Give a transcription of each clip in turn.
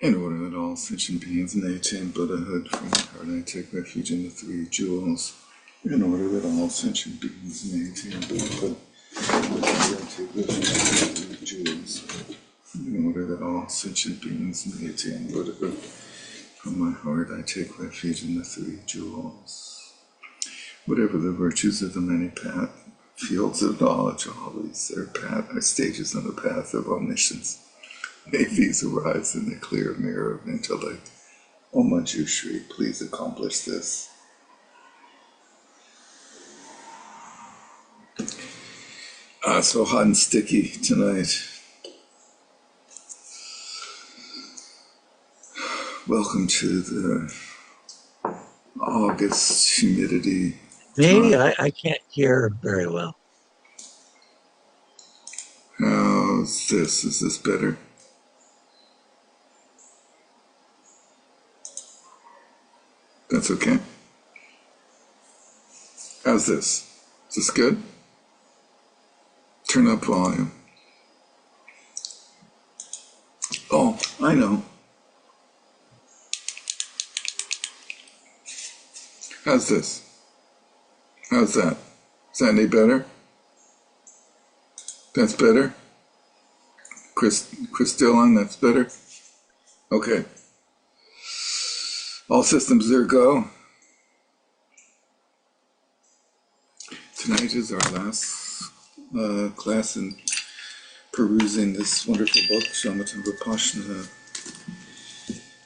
In order that all sentient beings may attain Buddhahood, from my heart I take refuge in the three jewels. In order that all sentient beings may attain Buddhahood, from my heart I take refuge in the three jewels. In order that all sentient beings may attain Buddhahood, from my heart I take refuge in the three jewels. Whatever the virtues of the many fields of knowledge, all these are stages on the path of omniscience. May these arise in the clear mirror of intellect. O Manjushri, please accomplish this. So hot and sticky tonight. Welcome to the August humidity. Maybe I can't hear very well. How's this? Is this better? That's okay. How's this? Is this good? Turn up volume. Oh, I know. How's this? How's that? Is that any better? That's better? Chris Dillon, that's better? Okay. All systems are go. Tonight is our last class in perusing this wonderful book, Shamatha Vipassana,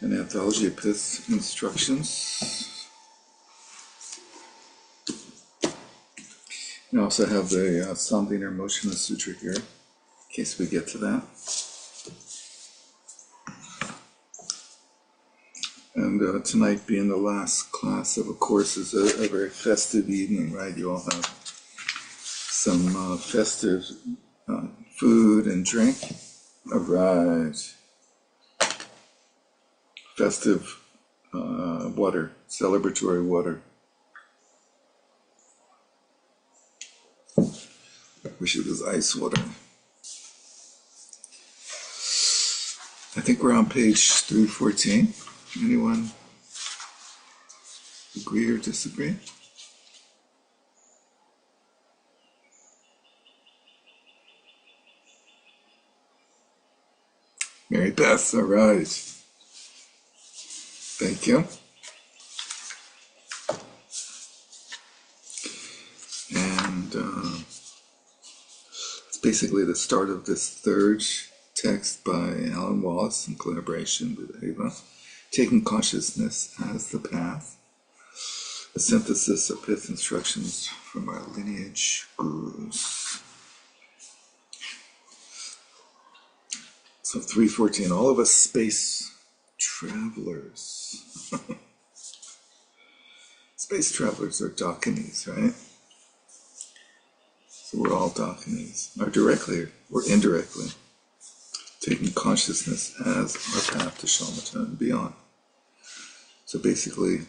an anthology of Pith Instructions. We also have the Sambhina Motionless Sutra here, in case we get to that. And tonight being the last class of a course is a very festive evening, right? You all have some festive food and drink. All right. Festive water, celebratory water. Wish it was ice water. I think we're on page 314. Anyone agree or disagree? Mary Beth, all right. Thank you. And it's basically the start of this third text by Alan Wallace in collaboration with Ava, Taking Consciousness as the Path, a synthesis of Pith Instructions from our lineage gurus. So 314, all of us space travelers. Space travelers are Dakinis, right? So we're all Dakinis, or directly or indirectly, taking consciousness as our path to shamatha and beyond. So basically,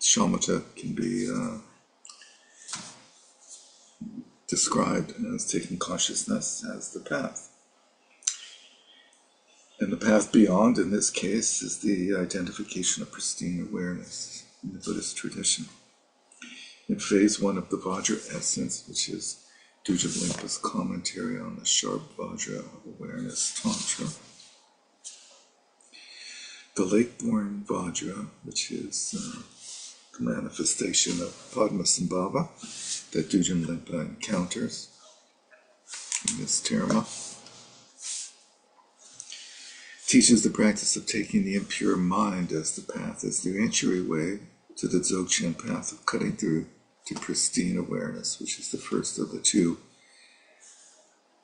shamatha can be described as taking consciousness as the path. And the path beyond, in this case, is the identification of pristine awareness in the Buddhist tradition. In phase one of the Vajra essence, which is Dujab Limpa's commentary on the sharp Vajra of awareness tantra, the lake-born Vajra, which is the manifestation of Padmasambhava that Dujab Limpa encounters in this terma, teaches the practice of taking the impure mind as the path, as the entryway to the Dzogchen path of cutting through to pristine awareness, which is the first of the two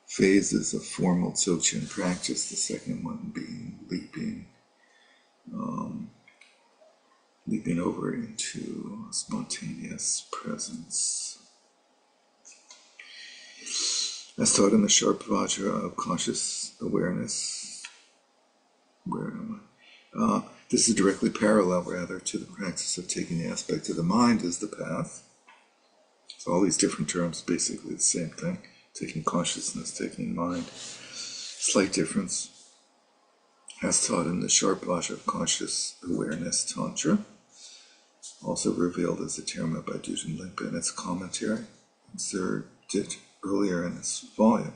phases of formal Dzogchen practice, the second one being leaping over into spontaneous presence. As taught in the sharp Vajra of conscious awareness, where am I? This is directly parallel, rather, to the practice of taking the aspect of the mind as the path. So all these different terms, basically the same thing. Taking consciousness, taking mind. Slight difference. as taught in the Sharpaj of Conscious Awareness Tantra, also revealed as a terma by Dujin Limpa in its commentary, inserted earlier in this volume.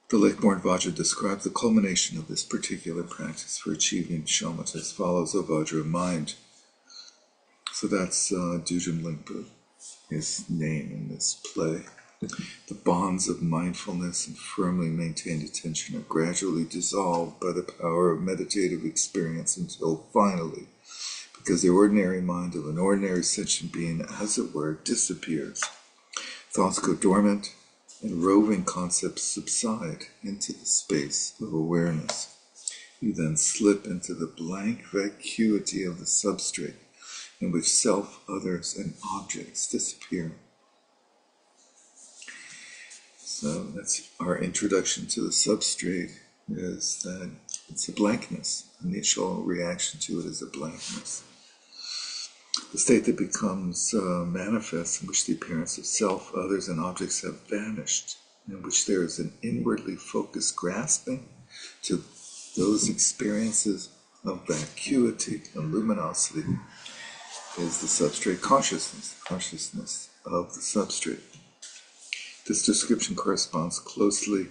The Lakeborn Vajra describes the culmination of this particular practice for achieving shamatha as follows: O Vajra, mind. So that's Dujin Limpa, his name in this play. The bonds of mindfulness and firmly maintained attention are gradually dissolved by the power of meditative experience until finally, because the ordinary mind of an ordinary sentient being, as it were, disappears, thoughts go dormant, and roving concepts subside into the space of awareness. You then slip into the blank vacuity of the substrate, in which self, others, and objects disappear. So that's our introduction to the substrate, is that it's a blankness. Initial reaction to it is a blankness. The state that becomes manifest, in which the appearance of self, others, and objects have vanished, in which there is an inwardly focused grasping to those experiences of vacuity and luminosity, is the substrate consciousness of the substrate. This description corresponds closely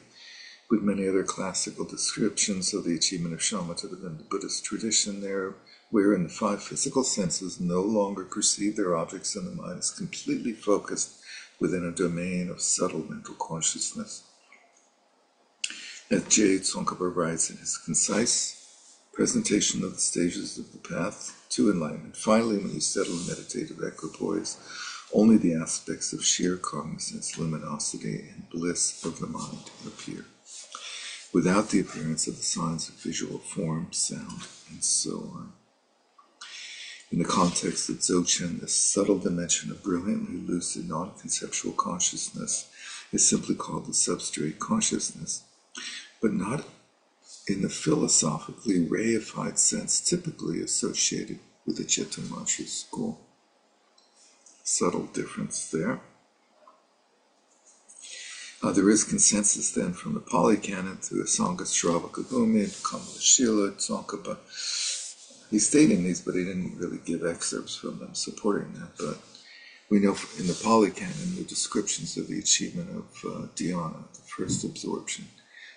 with many other classical descriptions of the achievement of shamatha within the Buddhist tradition, there, wherein the five physical senses no longer perceive their objects and the mind is completely focused within a domain of subtle mental consciousness. As J. Tsongkhapa writes in his concise presentation of the stages of the path to enlightenment, finally, when you settle in meditative equipoise, only the aspects of sheer cognizance, luminosity, and bliss of the mind appear, without the appearance of the signs of visual form, sound, and so on. In the context of Dzogchen, this subtle dimension of brilliantly lucid, non-conceptual consciousness is simply called the substrate consciousness, but not in the philosophically reified sense typically associated with the Chetamansha school. Subtle difference there. There is consensus then from the Pali Canon to Asanga Shravaka Bhumi, Kamala Shila, Tsongkhapa. He's stating these, but he didn't really give excerpts from them supporting that. But we know in the Pali Canon, the descriptions of the achievement of dhyana, the first absorption,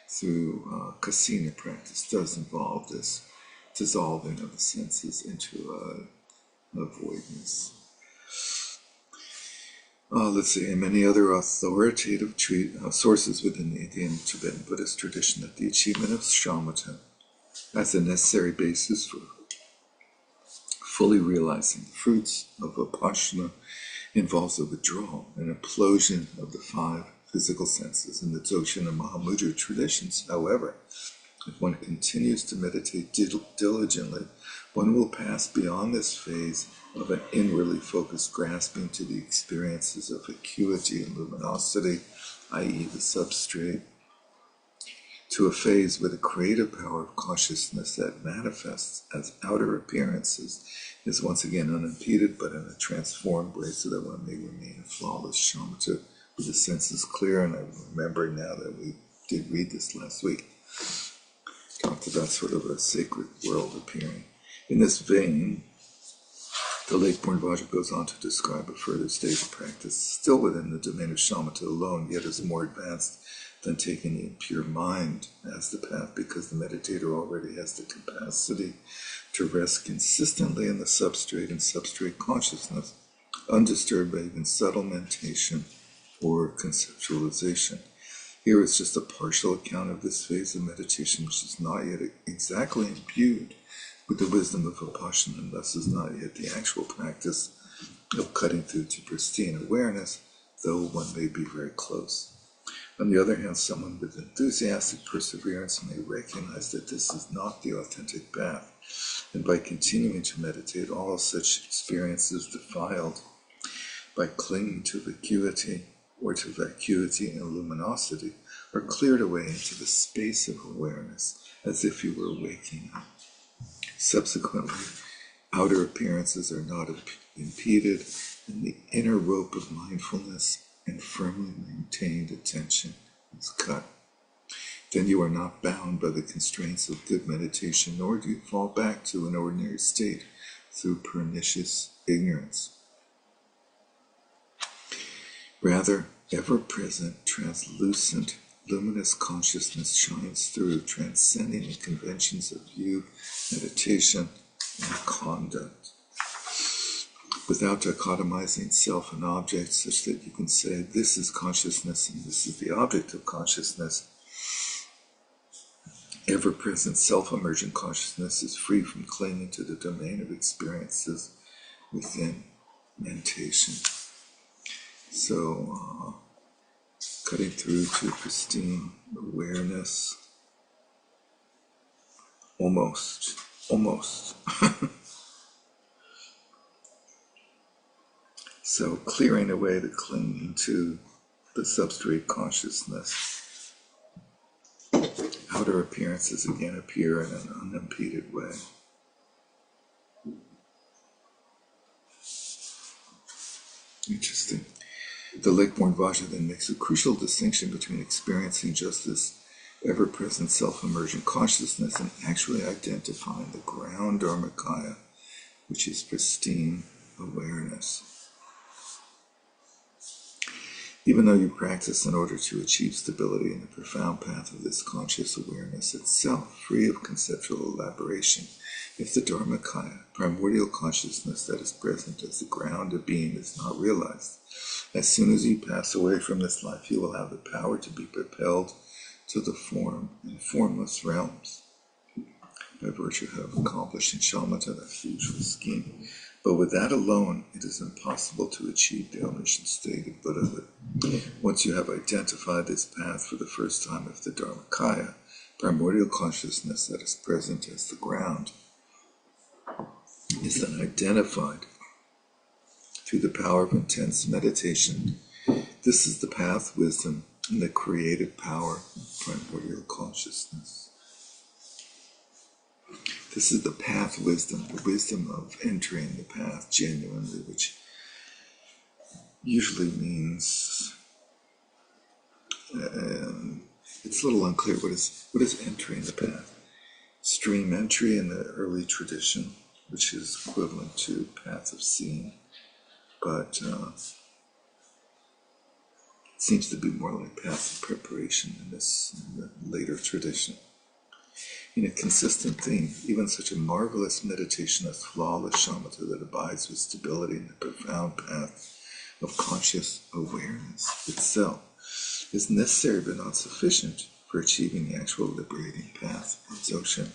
through kasina practice does involve this dissolving of the senses into avoidance. Let's see, and many other authoritative sources within the Indian Tibetan Buddhist tradition that the achievement of shamatha as a necessary basis for fully realizing the fruits of vipassana involves a withdrawal, an implosion of the five physical senses. In the Dzogchen and Mahamudra traditions, however, if one continues to meditate diligently, one will pass beyond this phase of an inwardly focused grasping to the experiences of acuity and luminosity, i.e. the substrate, to a phase where the creative power of consciousness that manifests as outer appearances is once again unimpeded, but in a transformed way, so that one may remain in flawless shamatha with the senses clear. And I remember now that we did read this last week, talked about sort of a sacred world appearing. In this vein, the Lakeborn Vajra goes on to describe a further stage of practice, still within the domain of shamatha alone, yet is more advanced than taking the impure mind as the path, because the meditator already has the capacity to rest consistently in the substrate and substrate consciousness, undisturbed by even subtle mentation or conceptualization. Here is just a partial account of this phase of meditation, which is not yet exactly imbued with the wisdom of Vipassana, and thus is not yet the actual practice of cutting through to pristine awareness, though one may be very close. On the other hand, someone with enthusiastic perseverance may recognize that this is not the authentic path, and by continuing to meditate, all such experiences defiled by clinging to vacuity or to vacuity and luminosity are cleared away into the space of awareness, as if you were waking up. Subsequently, outer appearances are not impeded, and the inner rope of mindfulness and firmly maintained attention is cut. Then you are not bound by the constraints of good meditation, nor do you fall back to an ordinary state through pernicious ignorance. Rather, ever-present, translucent, luminous consciousness shines through, transcending the conventions of view, meditation, and conduct, without dichotomizing self and object, such that you can say, this is consciousness and this is the object of consciousness. Ever-present self-emergent consciousness is free from clinging to the domain of experiences within mentation. So, cutting through to pristine awareness, almost. So clearing away the clinging to the substrate consciousness. Outer appearances again appear in an unimpeded way. Interesting. The Lakeborn Vajra then makes a crucial distinction between experiencing just this ever-present self-emergent consciousness and actually identifying the ground Dharmakaya, which is pristine awareness. Even though you practice in order to achieve stability in the profound path of this conscious awareness itself, free of conceptual elaboration, if the Dharmakaya, primordial consciousness that is present as the ground of being, is not realized, as soon as you pass away from this life, you will have the power to be propelled to the form and formless realms by virtue of accomplishing shamatha, that usual scheme. But with that alone, it is impossible to achieve the omniscient state of Buddhahood. Once you have identified this path for the first time, if the Dharmakaya, primordial consciousness that is present as the ground, is then identified through the power of intense meditation, this is the path, wisdom, and the creative power of primordial consciousness. This is the path wisdom, the wisdom of entering the path genuinely, which usually means, it's a little unclear what is entering the path. Stream entry in the early tradition, which is equivalent to path of seeing, but it seems to be more like path of preparation in the later tradition. In a consistent theme, even such a marvelous meditation as flawless shamatha that abides with stability in the profound path of conscious awareness itself is necessary but not sufficient for achieving the actual liberating path of dzogchen.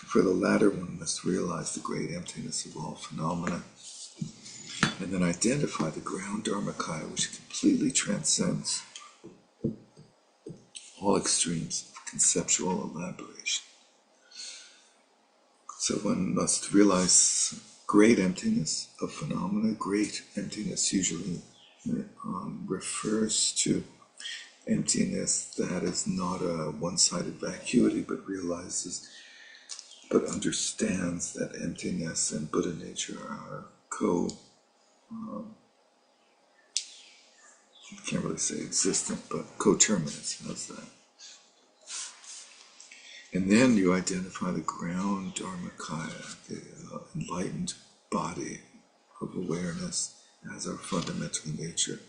For the latter, one must realize the great emptiness of all phenomena and then identify the ground Dharmakaya, which completely transcends all extremes of conceptual elaboration. So one must realize great emptiness of phenomena. Great emptiness usually refers to emptiness that is not a one-sided vacuity, but understands that emptiness and Buddha nature are I can't really say existent, but coterminous. How's that? And then you identify the ground Dharmakaya, the enlightened body of awareness as our fundamental nature,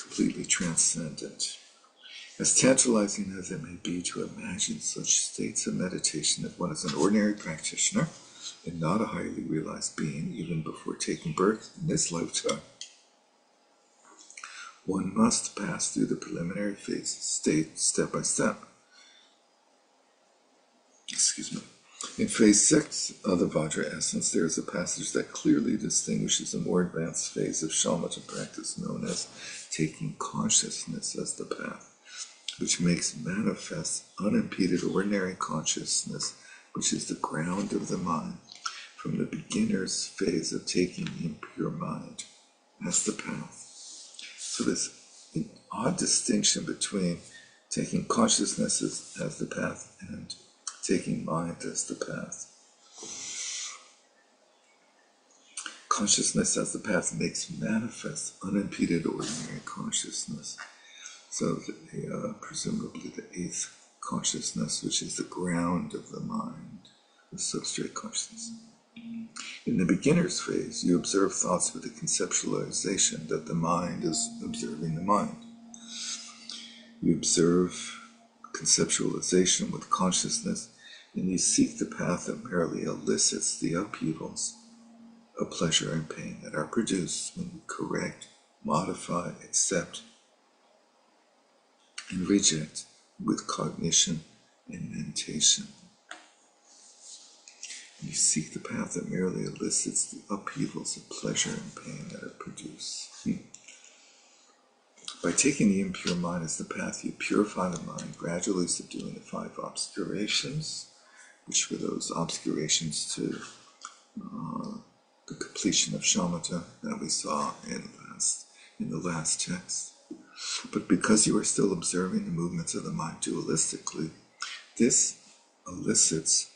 completely transcendent. As tantalizing as it may be to imagine such states of meditation, if one is an ordinary practitioner and not a highly realized being, even before taking birth in this lifetime, one must pass through the preliminary phases, step by step. In phase 6 of the Vajra essence, there is a passage that clearly distinguishes a more advanced phase of shamatha practice known as taking consciousness as the path, which makes manifest unimpeded ordinary consciousness, which is the ground of the mind, from the beginner's phase of taking the impure mind as the path. So this odd distinction between taking consciousness as the path and taking mind as the path. Consciousness as the path makes manifest unimpeded ordinary consciousness. So presumably the eighth consciousness, which is the ground of the mind, the substrate consciousness. In the beginner's phase, you observe thoughts with the conceptualization that the mind is observing the mind. You observe conceptualization with consciousness, and you seek the path that merely elicits the upheavals of pleasure and pain that are produced when you correct, modify, accept, and reject with cognition and mentation. You seek the path that merely elicits the upheavals of pleasure and pain that are produced. By taking the impure mind as the path, you purify the mind, gradually subduing the five obscurations, which were those obscurations to the completion of shamatha that we saw in the last text. But because you are still observing the movements of the mind dualistically, this elicits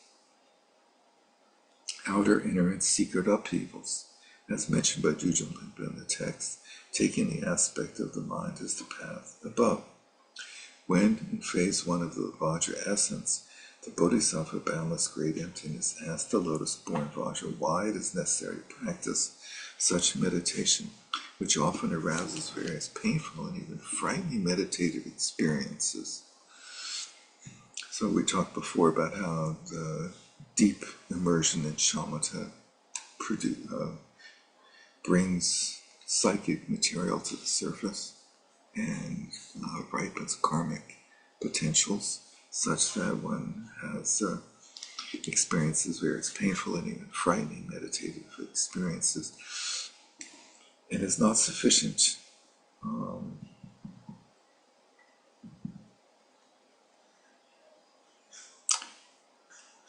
outer, inner, and secret upheavals, as mentioned by Jujun Limpa in the text, taking the aspect of the mind as the path above. When, in phase one of the Vajra essence, the Bodhisattva boundless great emptiness asked the lotus-born Vajra why it is necessary to practice such meditation, which often arouses various painful and even frightening meditative experiences. So we talked before about how the deep immersion in shamatha brings psychic material to the surface and ripens karmic potentials, such that one has experiences various painful and even frightening meditative experiences. And it's not sufficient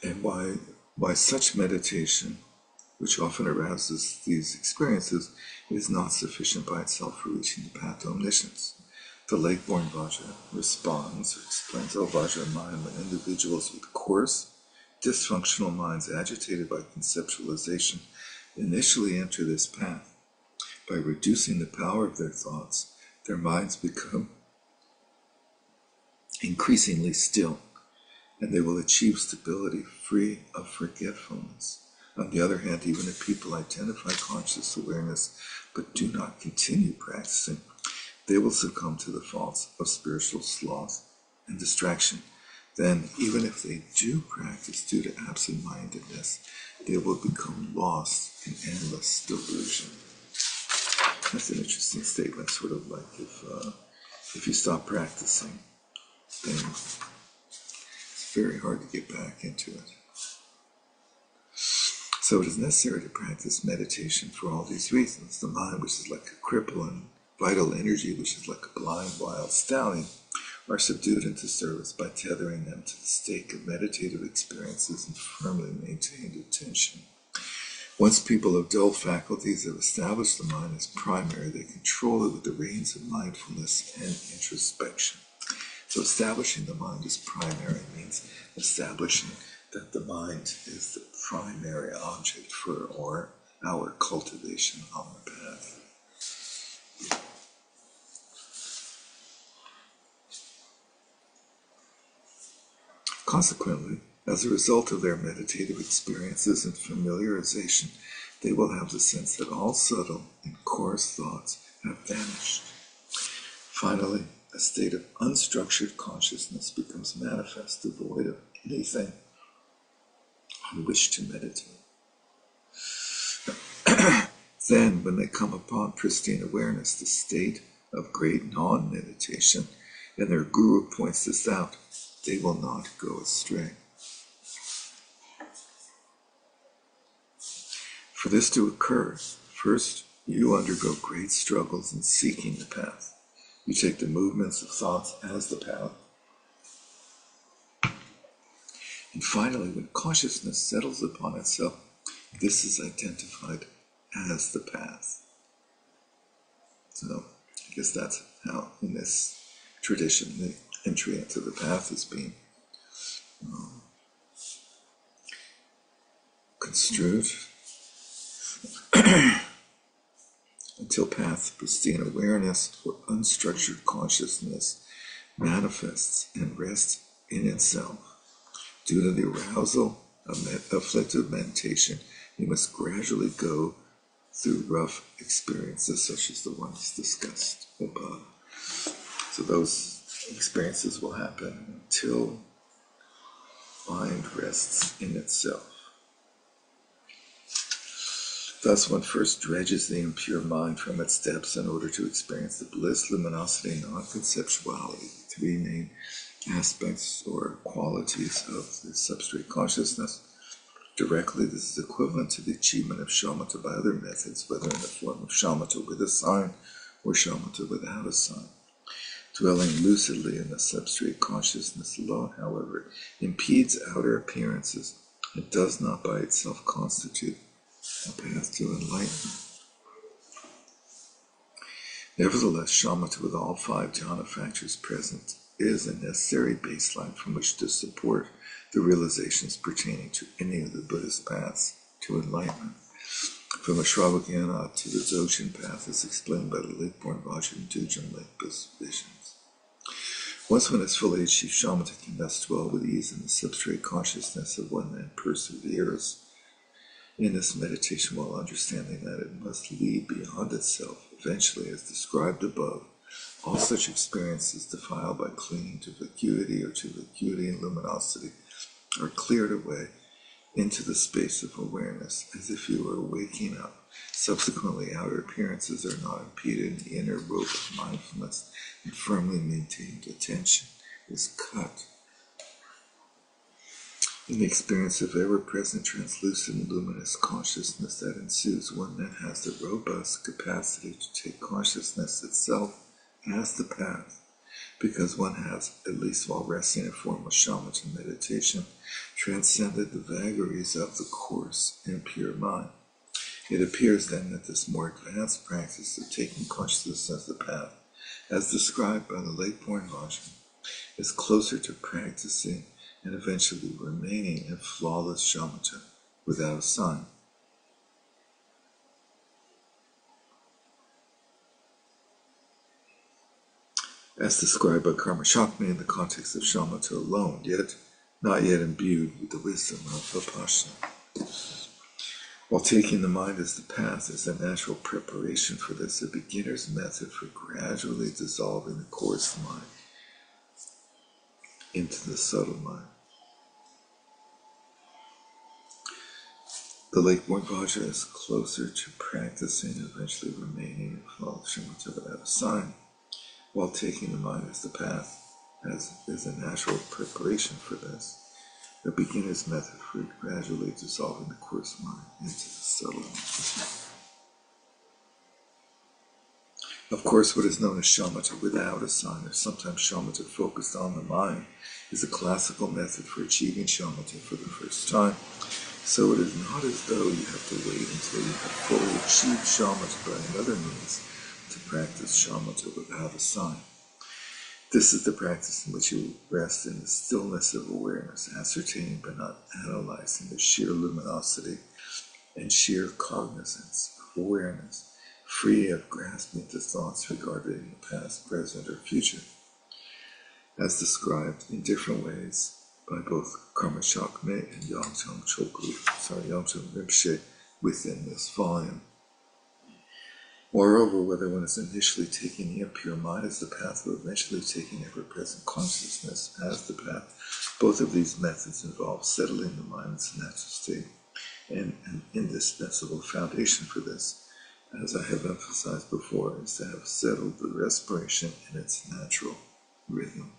and why such meditation, which often arouses these experiences, is not sufficient by itself for reaching the path to omniscience. The lake-born Vajra responds or explains how Vajra mind, when individuals with coarse, dysfunctional minds agitated by conceptualization initially enter this path. By reducing the power of their thoughts, their minds become increasingly still, and they will achieve stability free of forgetfulness. On the other hand, even if people identify conscious awareness but do not continue practicing, they will succumb to the faults of spiritual sloth and distraction. Then, even if they do practice due to absent-mindedness, they will become lost in endless delusion. That's an interesting statement, sort of like if you stop practicing, then it's very hard to get back into it. So it is necessary to practice meditation for all these reasons. The mind, which is like a cripple, and vital energy, which is like a blind wild stallion, are subdued into service by tethering them to the stake of meditative experiences and firmly maintained attention. Once people of dull faculties have established the mind as primary, they control it with the reins of mindfulness and introspection. So establishing the mind as primary means establishing that the mind is the primary object for our cultivation on the path. Consequently, as a result of their meditative experiences and familiarization, they will have the sense that all subtle and coarse thoughts have vanished. Finally, a state of unstructured consciousness becomes manifest, devoid of anything on which to meditate. Then, when they come upon pristine awareness, the state of great non-meditation, and their guru points this out, they will not go astray. For this to occur, first you undergo great struggles in seeking the path. You take the movements of thoughts as the path. And finally, when consciousness settles upon itself, this is identified as the path. So, I guess that's how, in this tradition, the entry into the path is being construed. Until path, pristine awareness, or unstructured consciousness manifests and rests in itself. Due to the arousal of afflictive meditation, you must gradually go through rough experiences such as the ones discussed above. So those experiences will happen until mind rests in itself. Thus, one first dredges the impure mind from its depths in order to experience the bliss, luminosity, and non-conceptuality, three main aspects or qualities of the substrate consciousness. Directly, this is equivalent to the achievement of shamatha by other methods, whether in the form of shamatha with a sign or shamatha without a sign. Dwelling lucidly in the substrate consciousness alone, however, impedes outer appearances. It does not by itself constitute a path to enlightenment. Nevertheless, shamatha with all five jhana factors present is a necessary baseline from which to support the realizations pertaining to any of the Buddhist paths to enlightenment. From the Shravakayana to the Dzogchen path is explained by the late-born Vajra Dujam Vipas visions. Once one has fully achieved shamatha, can thus dwell with ease in the substrate consciousness of one and perseveres in this meditation while understanding that it must lead beyond itself. Eventually, as described above, all such experiences defiled by clinging to vacuity or to vacuity and luminosity are cleared away into the space of awareness as if you were waking up. Subsequently, outer appearances are not impeded. The inner rope of mindfulness and firmly maintained attention is cut. In the experience of ever-present translucent luminous consciousness that ensues, one then has the robust capacity to take consciousness itself as the path, because one has, at least while resting in formal shamatha meditation, transcended the vagaries of the coarse and pure mind. It appears then that this more advanced practice of taking consciousness as the path, as described by the late-born Vajra, is closer to practicing and eventually remaining in flawless shamatha without a sign. As described by Karma Shakti in the context of shamatha alone, yet not yet imbued with the wisdom of Vipassana. While taking the mind as the path is a natural preparation for this, a beginner's method for gradually dissolving the coarse mind into the subtle mind. The late-born Vajra is closer to practicing and eventually remaining in flawless shamatha without a sign, while taking the mind as the path is a natural preparation for this. A beginner's method for gradually dissolving the coarse mind into the subtle mind. Of course, what is known as shamatha without a sign, or sometimes shamatha focused on the mind, is a classical method for achieving shamatha for the first time. So it is not as though you have to wait until you have fully achieved shamatha by another means to practice shamatha without a sign. This is the practice in which you rest in the stillness of awareness, ascertaining but not analyzing the sheer luminosity and sheer cognizance of awareness, free of grasping the thoughts regarding the past, present, or future, as described in different ways by both Karma Shakti and Yangtang Rinpoche within this volume. Moreover, whether one is initially taking the impure mind as the path or eventually taking ever-present consciousness as the path, both of these methods involve settling the mind's natural state, and an indispensable foundation for this, as I have emphasized before, is to have settled the respiration in its natural rhythm.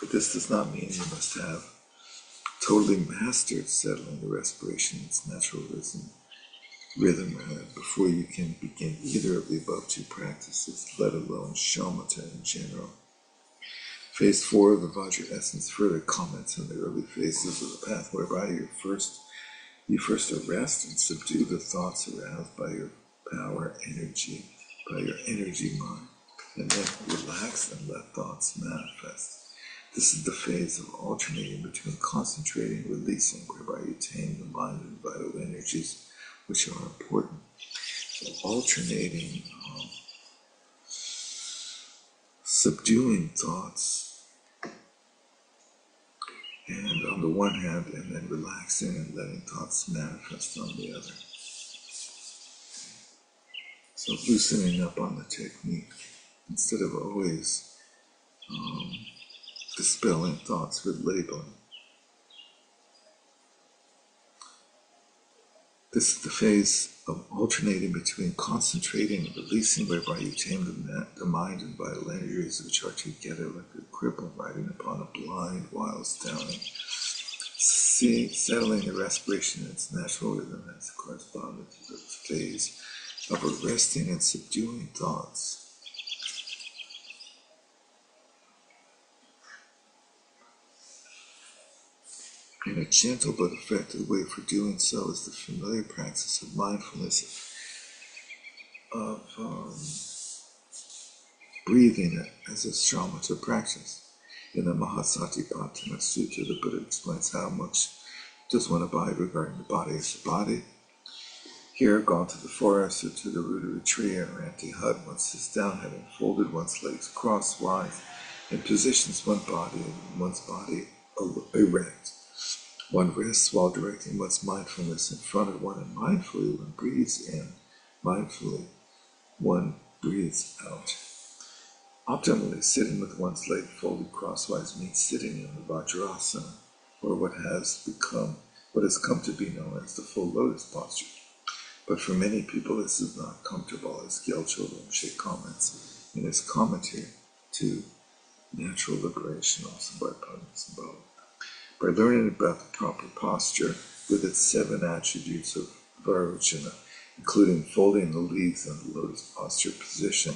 But this does not mean you must have totally mastered settling the respiration in its natural rhythm before you can begin either of the above two practices, let alone shamatha in general. Phase 4 of the Vajra Essence further comments on the early phases of the path, whereby you first arrest and subdue the thoughts aroused by your power energy, by your energy mind, and then relax and let thoughts manifest. This is the phase of alternating between concentrating and releasing, whereby you tame the mind and vital energies which are important. So alternating subduing thoughts, and on the one hand, and then relaxing and letting thoughts manifest on the other. So loosening up on the technique, instead of always dispelling thoughts with labeling. This is the phase of alternating between concentrating and releasing, whereby you tame the mind and vital energies which are together like a cripple riding upon a blind wild stallion. Settling the respiration in its natural rhythm as corresponding to the phase of arresting and subduing thoughts. And a gentle but effective way for doing so is the familiar practice of mindfulness, of breathing as a shamatha practice. In the Mahasatipatthana Sutta, the Buddha explains how much does one abide regarding the body as the body. Here, gone to the forest or to the root of a tree or an empty hut, one sits down, having folded one's legs crosswise, and positions one's body erect. One rests while directing one's mindfulness in front of one, and mindfully one breathes in, mindfully one breathes out. Optimally, sitting with one's leg folded crosswise means sitting in the Vajrasana, or what has come to be known as the full lotus posture. But for many people, this is not comfortable, as Gyaltso Rinpoche comments in his commentary to Natural Liberation, also by Padma Sambhava. By learning about the proper posture with its 7 attributes of Varojana, including folding the leaves in the lotus posture position,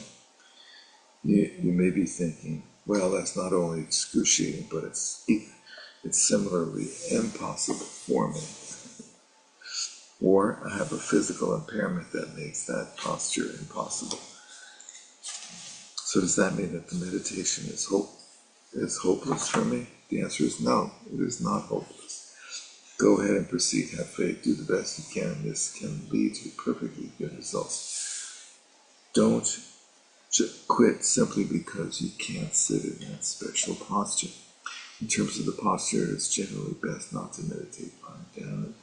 you may be thinking, well, that's not only excruciating, but it's similarly impossible for me. Or I have a physical impairment that makes that posture impossible. So does that mean that the meditation is hopeless for me? The answer is no, it is not hopeless. Go ahead and proceed, have faith, do the best you can, and this can lead to perfectly good results. Don't quit simply because you can't sit in that special posture. In terms of the posture, it's generally best not to meditate lying down.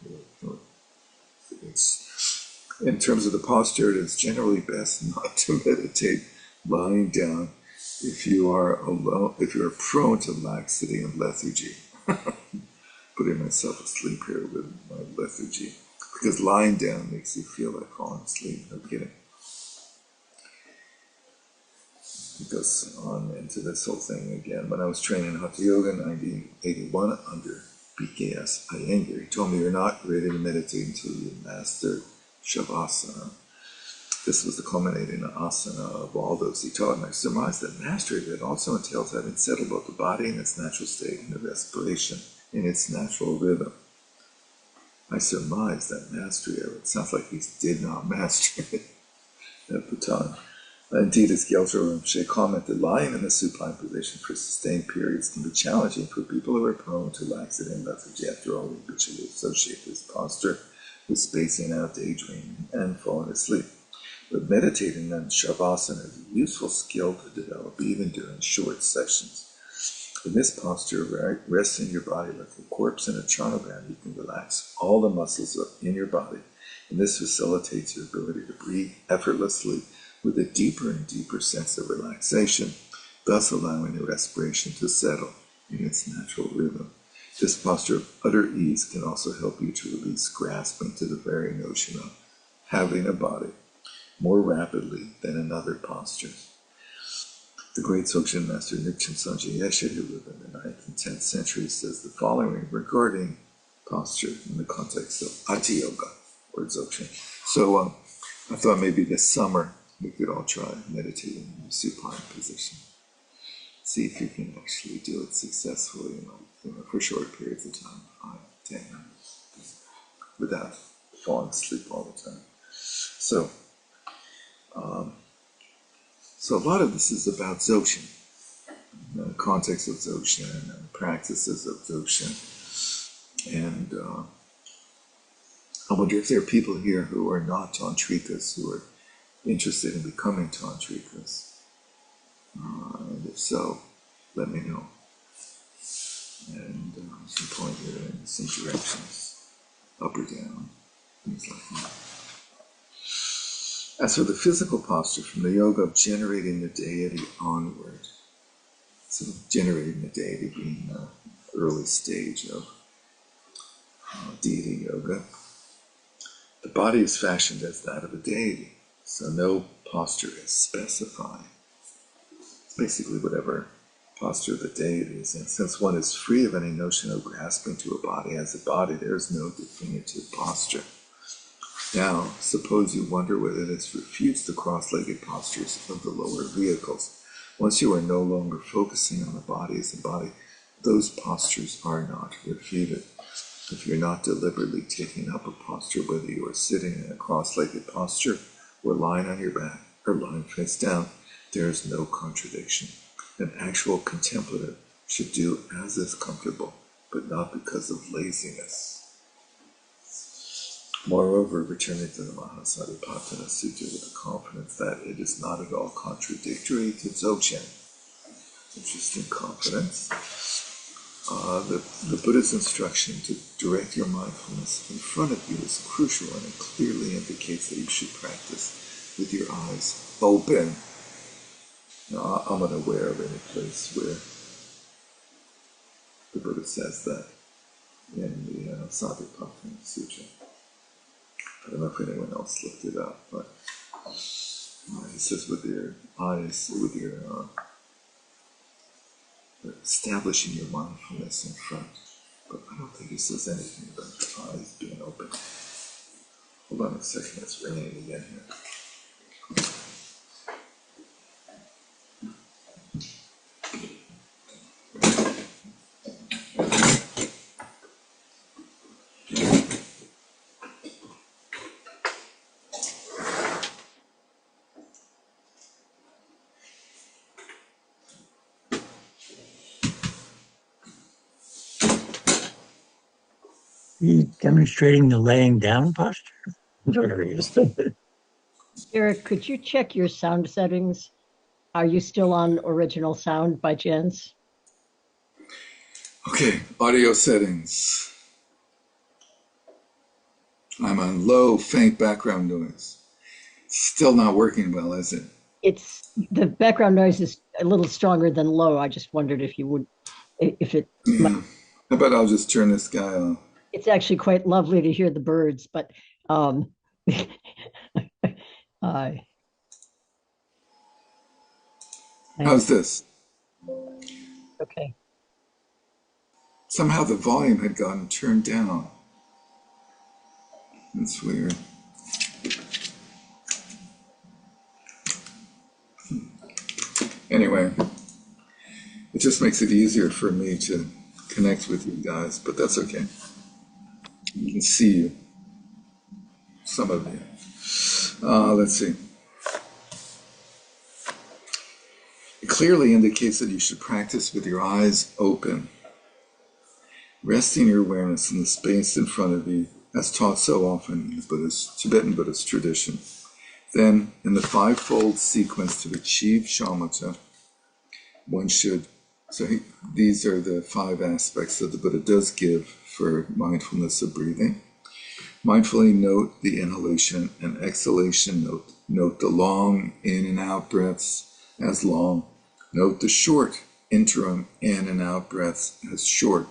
In terms of the posture, it is generally best not to meditate lying down if you are alone, if you are prone to laxity and lethargy. Putting myself asleep here with my lethargy, because lying down makes you feel like falling asleep. No kidding. It goes on into this whole thing again. When I was training in Hatha Yoga in 1981 under BKS Iyengar, he told me you're not ready to meditate until you master Shavasana. This was the culminating asana of all those he taught, and I surmised that mastery of it also entails having settled both the body in its natural state and the respiration in its natural rhythm. I surmised that mastery of it. Sounds like he did not master it at the time. Indeed, as Gyaltso Rinpoche commented, lying in the supine position for sustained periods can be challenging for people who are prone to laxity and lethargy. After all, we habitually associate this posture with spacing out, daydreaming, and falling asleep. But meditating on Shavasana is a useful skill to develop even during short sessions. In this posture, resting your body like a corpse in a chanoband, you can relax all the muscles in your body, and this facilitates your ability to breathe effortlessly with a deeper and deeper sense of relaxation, thus allowing the respiration to settle in its natural rhythm. This posture of utter ease can also help you to release grasping to the very notion of having a body more rapidly than in other postures. The great Dzogchen master Nichiren Sanji Yeshe, who lived in the 9th and 10th centuries, says the following regarding posture in the context of Hatha Yoga, or Dzogchen. So I thought maybe this summer we could all try meditating in a supine position. See if you can actually do it successfully for short periods of time, 5, 10 minutes, without falling asleep all the time. So a lot of this is about Dzogchen, the context of Dzogchen and practices of Dzogchen. And I wonder if there are people here who are not tantrikas, who are interested in becoming tantrikas. And if so, let me know. And some pointer in some directions, up or down, things like that. As for the physical posture, from the yoga of generating the deity onward, so generating the deity being the early stage of deity yoga, the body is fashioned as that of a deity, so no posture is specified. It's basically whatever posture the deity is in. Since one is free of any notion of grasping to a body as a body, there is no definitive posture. Now, suppose you wonder whether this refutes the cross-legged postures of the lower vehicles. Once you are no longer focusing on the body as a body, those postures are not refuted. If you're not deliberately taking up a posture, whether you are sitting in a cross-legged posture or lying on your back or lying face down, there is no contradiction. An actual contemplative should do as is comfortable, but not because of laziness. Moreover, returning to the Mahasatipatthana Sutta with the confidence that it is not at all contradictory to Dzogchen. Interesting confidence. The Buddha's instruction to direct your mindfulness in front of you is crucial, and it clearly indicates that you should practice with your eyes open. Now, I'm unaware of any place where the Buddha says that in the Satipatthana Sutta. I don't know if anyone else looked it up, but he says with your eyes, with your establishing your mindfulness in front. But I don't think he says anything about your eyes being open. Hold on a second, it's ringing again here. You demonstrating the laying down posture? Hilarious. Eric, could you check your sound settings? Are you still on original sound by chance? Okay, audio settings. I'm on low, faint background noise. Still not working well, is it? It's the background noise is a little stronger than low. I just wondered if you would, if it. Yeah. How about I'll just turn this guy off? It's actually quite lovely to hear the birds, but How's this? okay. Somehow the volume had gotten turned down. That's weird. Anyway, it just makes it easier for me to connect with you guys, but that's okay. You can see you. Some of you. Let's see. It clearly indicates that you should practice with your eyes open, resting your awareness in the space in front of you, as taught so often in the Tibetan Buddhist tradition. Then, in the fivefold sequence to achieve shamatha, one should, these are the 5 aspects that the Buddha does give for mindfulness of breathing. Mindfully note the inhalation and exhalation. Note the long in and out breaths as long. Note the short interim in and out breaths as short.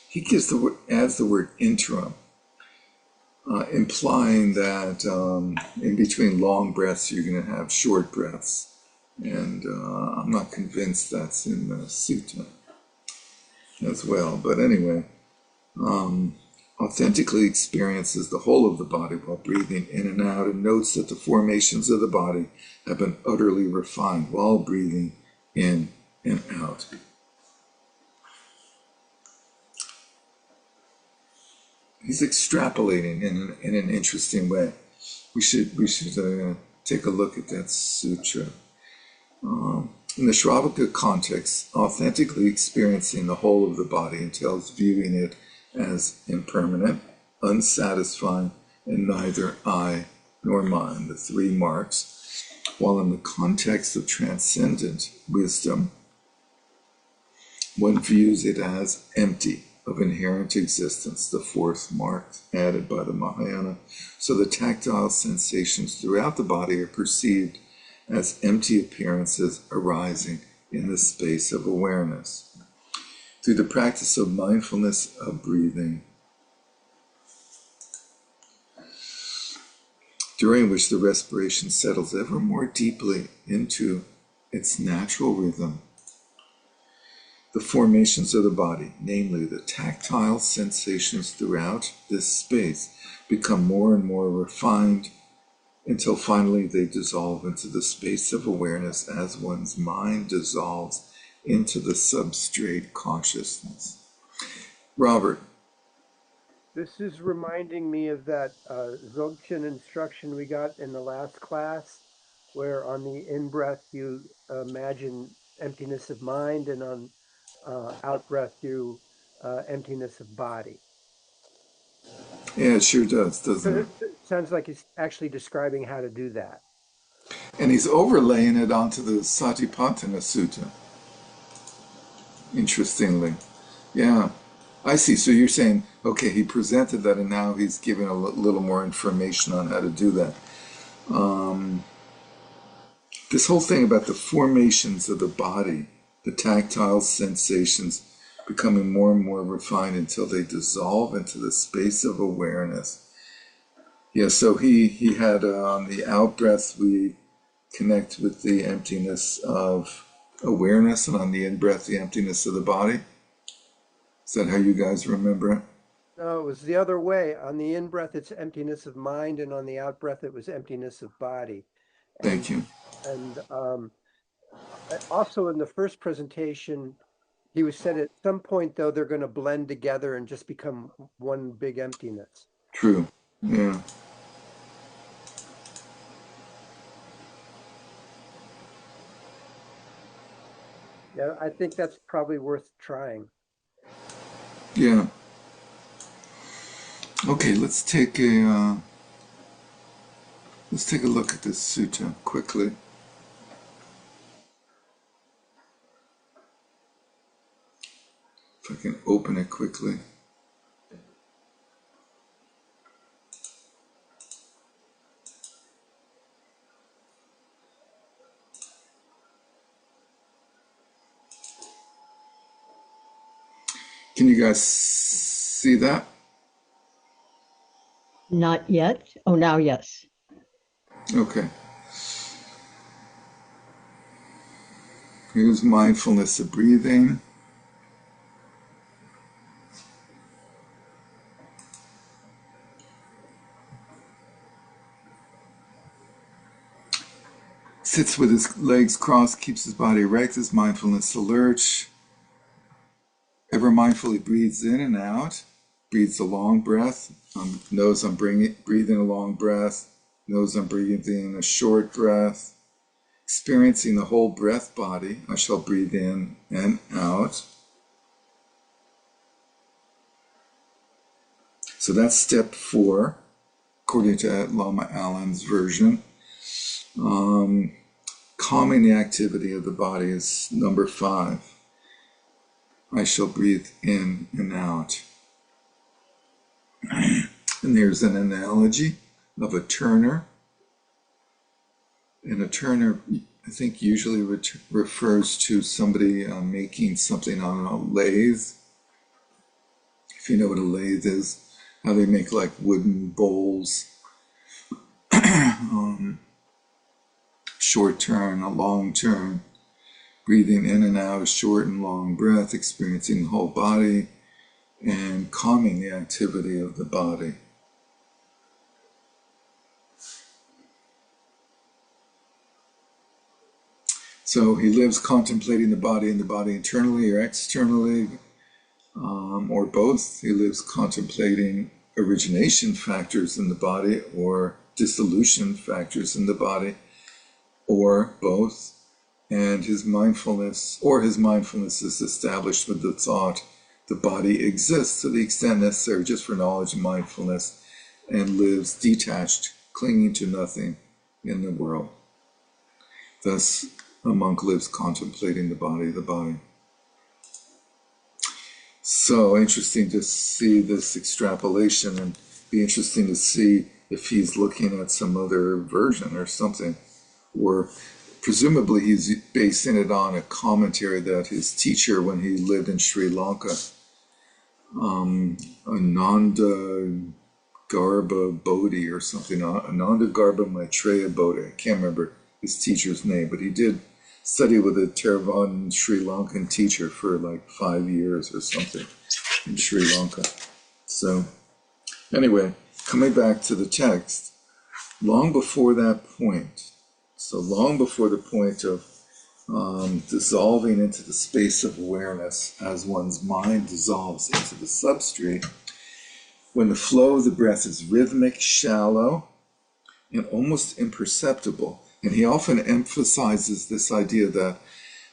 He adds the word interim, implying that in between long breaths you're going to have short breaths. And I'm not convinced that's in the sutta as well. But anyway, authentically experiences the whole of the body while breathing in and out, and notes that the formations of the body have been utterly refined while breathing in and out. He's extrapolating in an interesting way. We should take a look at that sutra. In the Shravaka context, authentically experiencing the whole of the body entails viewing it as impermanent, unsatisfying, and neither I nor mine, the 3 marks. while in the context of transcendent wisdom, one views it as empty of inherent existence, the fourth mark added by the Mahayana. So the tactile sensations throughout the body are perceived as empty appearances arising in the space of awareness. Through the practice of mindfulness of breathing, during which the respiration settles ever more deeply into its natural rhythm, the formations of the body, namely the tactile sensations throughout this space, become more and more refined until finally they dissolve into the space of awareness as one's mind dissolves into the substrate consciousness. Robert. This is reminding me of that Dzogchen instruction we got in the last class, where on the in-breath you imagine emptiness of mind, and on out-breath you emptiness of body. Yeah, it sure does, doesn't it? It sounds like he's actually describing how to do that. And he's overlaying it onto the Satipatthana Sutta. Interestingly. Yeah, I see. So you're saying, okay, he presented that and now he's giving a little more information on how to do that. This whole thing about the formations of the body, the tactile sensations becoming more and more refined until they dissolve into the space of awareness. Yeah, so he had on the out-breath, we connect with the emptiness of awareness, and on the in-breath, the emptiness of the body. Is that how you guys remember it? No, it was the other way. On the in-breath, it's emptiness of mind, and on the out-breath, it was emptiness of body. Thank you. And also in the first presentation, he was said at some point, though, they're going to blend together and just become one big emptiness. True. Yeah. Yeah, I think that's probably worth trying. Yeah. Okay, let's take a look at this sutta quickly. If I can open it quickly. Can you guys see that? Not yet. Oh, now yes. Okay. Here's mindfulness of breathing. Sits with his legs crossed, keeps his body erect, his mindfulness alert. Ever mindfully breathes in and out. Breathes a long breath. Knows I'm breathing a long breath. Knows I'm breathing a short breath. Experiencing the whole breath body. I shall breathe in and out. So that's step 4, according to Lama Allen's version. Calming the activity of the body is number 5. I shall breathe in and out. And there's an analogy of a turner. And a turner, I think, usually refers to somebody making something on a lathe. If you know what a lathe is, how they make like wooden bowls. Short turn, a long turn. Breathing in and out, a short and long breath, experiencing the whole body, and calming the activity of the body. So he lives contemplating the body and the body internally or externally, or both. He lives contemplating origination factors in the body or dissolution factors in the body, or both. And his mindfulness is established with the thought the body exists to the extent necessary just for knowledge and mindfulness, and lives detached, clinging to nothing in the world. Thus, a monk lives contemplating the body. So interesting to see this extrapolation, and be interesting to see if he's looking at some other version or something, or presumably he's basing it on a commentary that his teacher, when he lived in Sri Lanka, Ananda Garba Bodhi or something, Ananda Garba Maitreya Bodhi, I can't remember his teacher's name, but he did study with a Theravada Sri Lankan teacher for like 5 years or something in Sri Lanka. So anyway, coming back to the text, long before that point, so long before the point of dissolving into the space of awareness as one's mind dissolves into the substrate, when the flow of the breath is rhythmic, shallow, and almost imperceptible. And he often emphasizes this idea that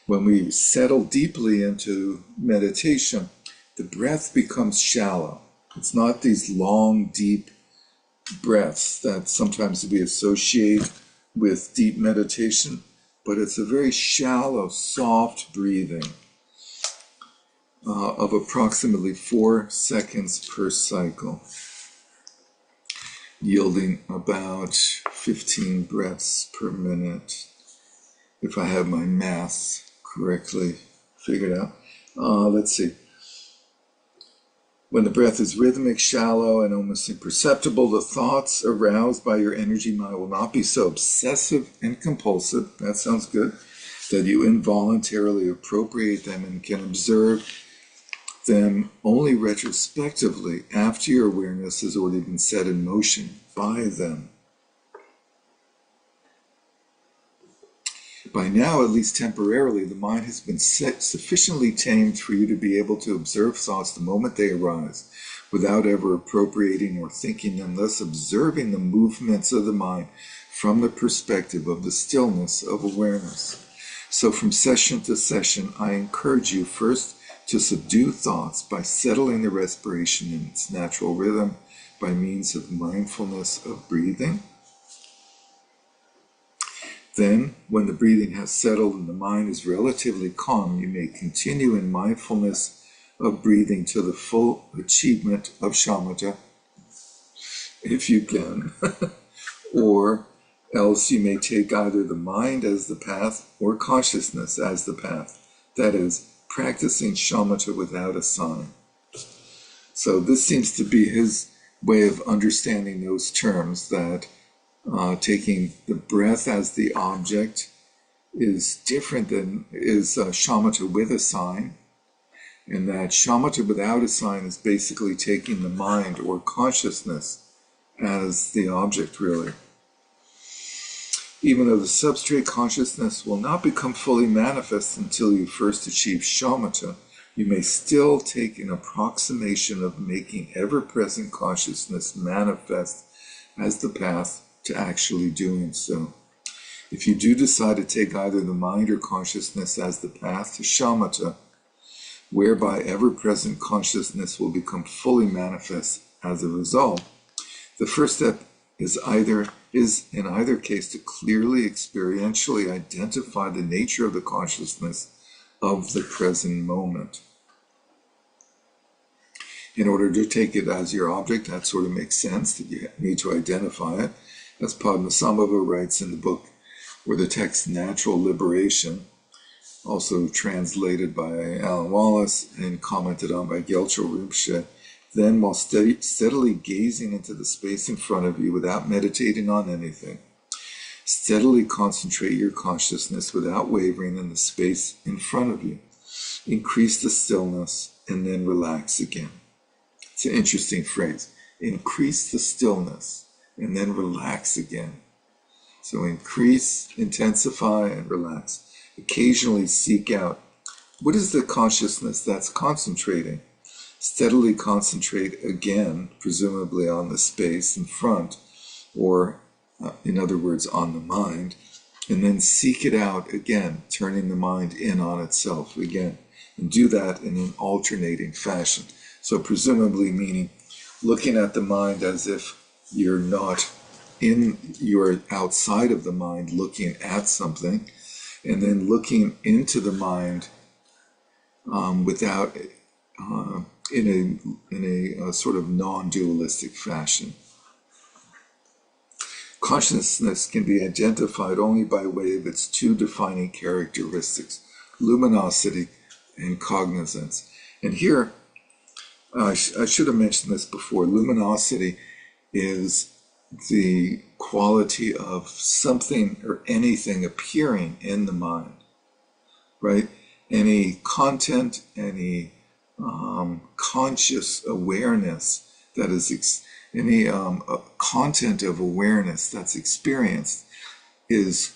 when we settle deeply into meditation, the breath becomes shallow. It's not these long, deep breaths that sometimes we associate with deep meditation, but it's a very shallow, soft breathing of approximately 4 seconds per cycle, yielding about 15 breaths per minute, if I have my maths correctly figured out. Let's see. When the breath is rhythmic, shallow, and almost imperceptible, the thoughts aroused by your energy mind will not be so obsessive and compulsive, that sounds good, that you involuntarily appropriate them and can observe them only retrospectively after your awareness has already been set in motion by them. By now, at least temporarily, the mind has been sufficiently tamed for you to be able to observe thoughts the moment they arise, without ever appropriating or thinking them, thus observing the movements of the mind from the perspective of the stillness of awareness. So from session to session, I encourage you first to subdue thoughts by settling the respiration in its natural rhythm by means of mindfulness of breathing. Then, when the breathing has settled and the mind is relatively calm, you may continue in mindfulness of breathing to the full achievement of shamatha, if you can, or else you may take either the mind as the path or consciousness as the path, that is, practicing shamatha without a sign. So this seems to be his way of understanding those terms, that taking the breath as the object is different than shamatha with a sign, and that shamatha without a sign is basically taking the mind or consciousness as the object, really. Even though the substrate consciousness will not become fully manifest until you first achieve shamatha, you may still take an approximation of making ever-present consciousness manifest as the path to actually doing so. If you do decide to take either the mind or consciousness as the path to shamatha, whereby ever-present consciousness will become fully manifest as a result, the first step is in either case to clearly experientially identify the nature of the consciousness of the present moment. In order to take it as your object, that sort of makes sense, that you need to identify it. As Padmasambhava writes in the book, where the text Natural Liberation, also translated by Alan Wallace and commented on by Gyaltso Rinpoche, then while steadily gazing into the space in front of you without meditating on anything, steadily concentrate your consciousness without wavering in the space in front of you. Increase the stillness and then relax again. It's an interesting phrase. Increase the stillness and then relax again. So increase, intensify, and relax. Occasionally seek out, what is the consciousness that's concentrating? Steadily concentrate again, presumably on the space in front, or in other words, on the mind, and then seek it out again, turning the mind in on itself again. And do that in an alternating fashion. So presumably meaning looking at the mind as if you're not you're outside of the mind looking at something, and then looking into the mind without in a sort of non-dualistic fashion. Consciousness can be identified only by way of its two defining characteristics, luminosity and cognizance. And here, I should have mentioned this before, luminosity is the quality of something or anything appearing in the mind, right? Any content, any conscious awareness that is any content of awareness that's experienced is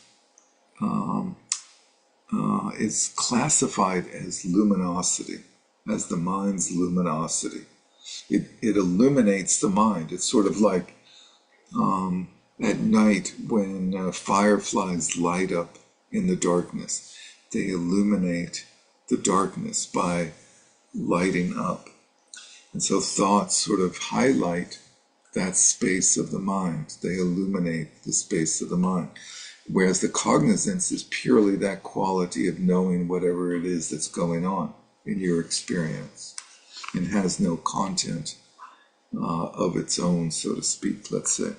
classified as luminosity, as the mind's luminosity. It illuminates the mind. It's sort of like at night when fireflies light up in the darkness. They illuminate the darkness by lighting up. And so thoughts sort of highlight that space of the mind. They illuminate the space of the mind. Whereas the cognizance is purely that quality of knowing whatever it is that's going on in your experience, and has no content of its own, so to speak, let's say.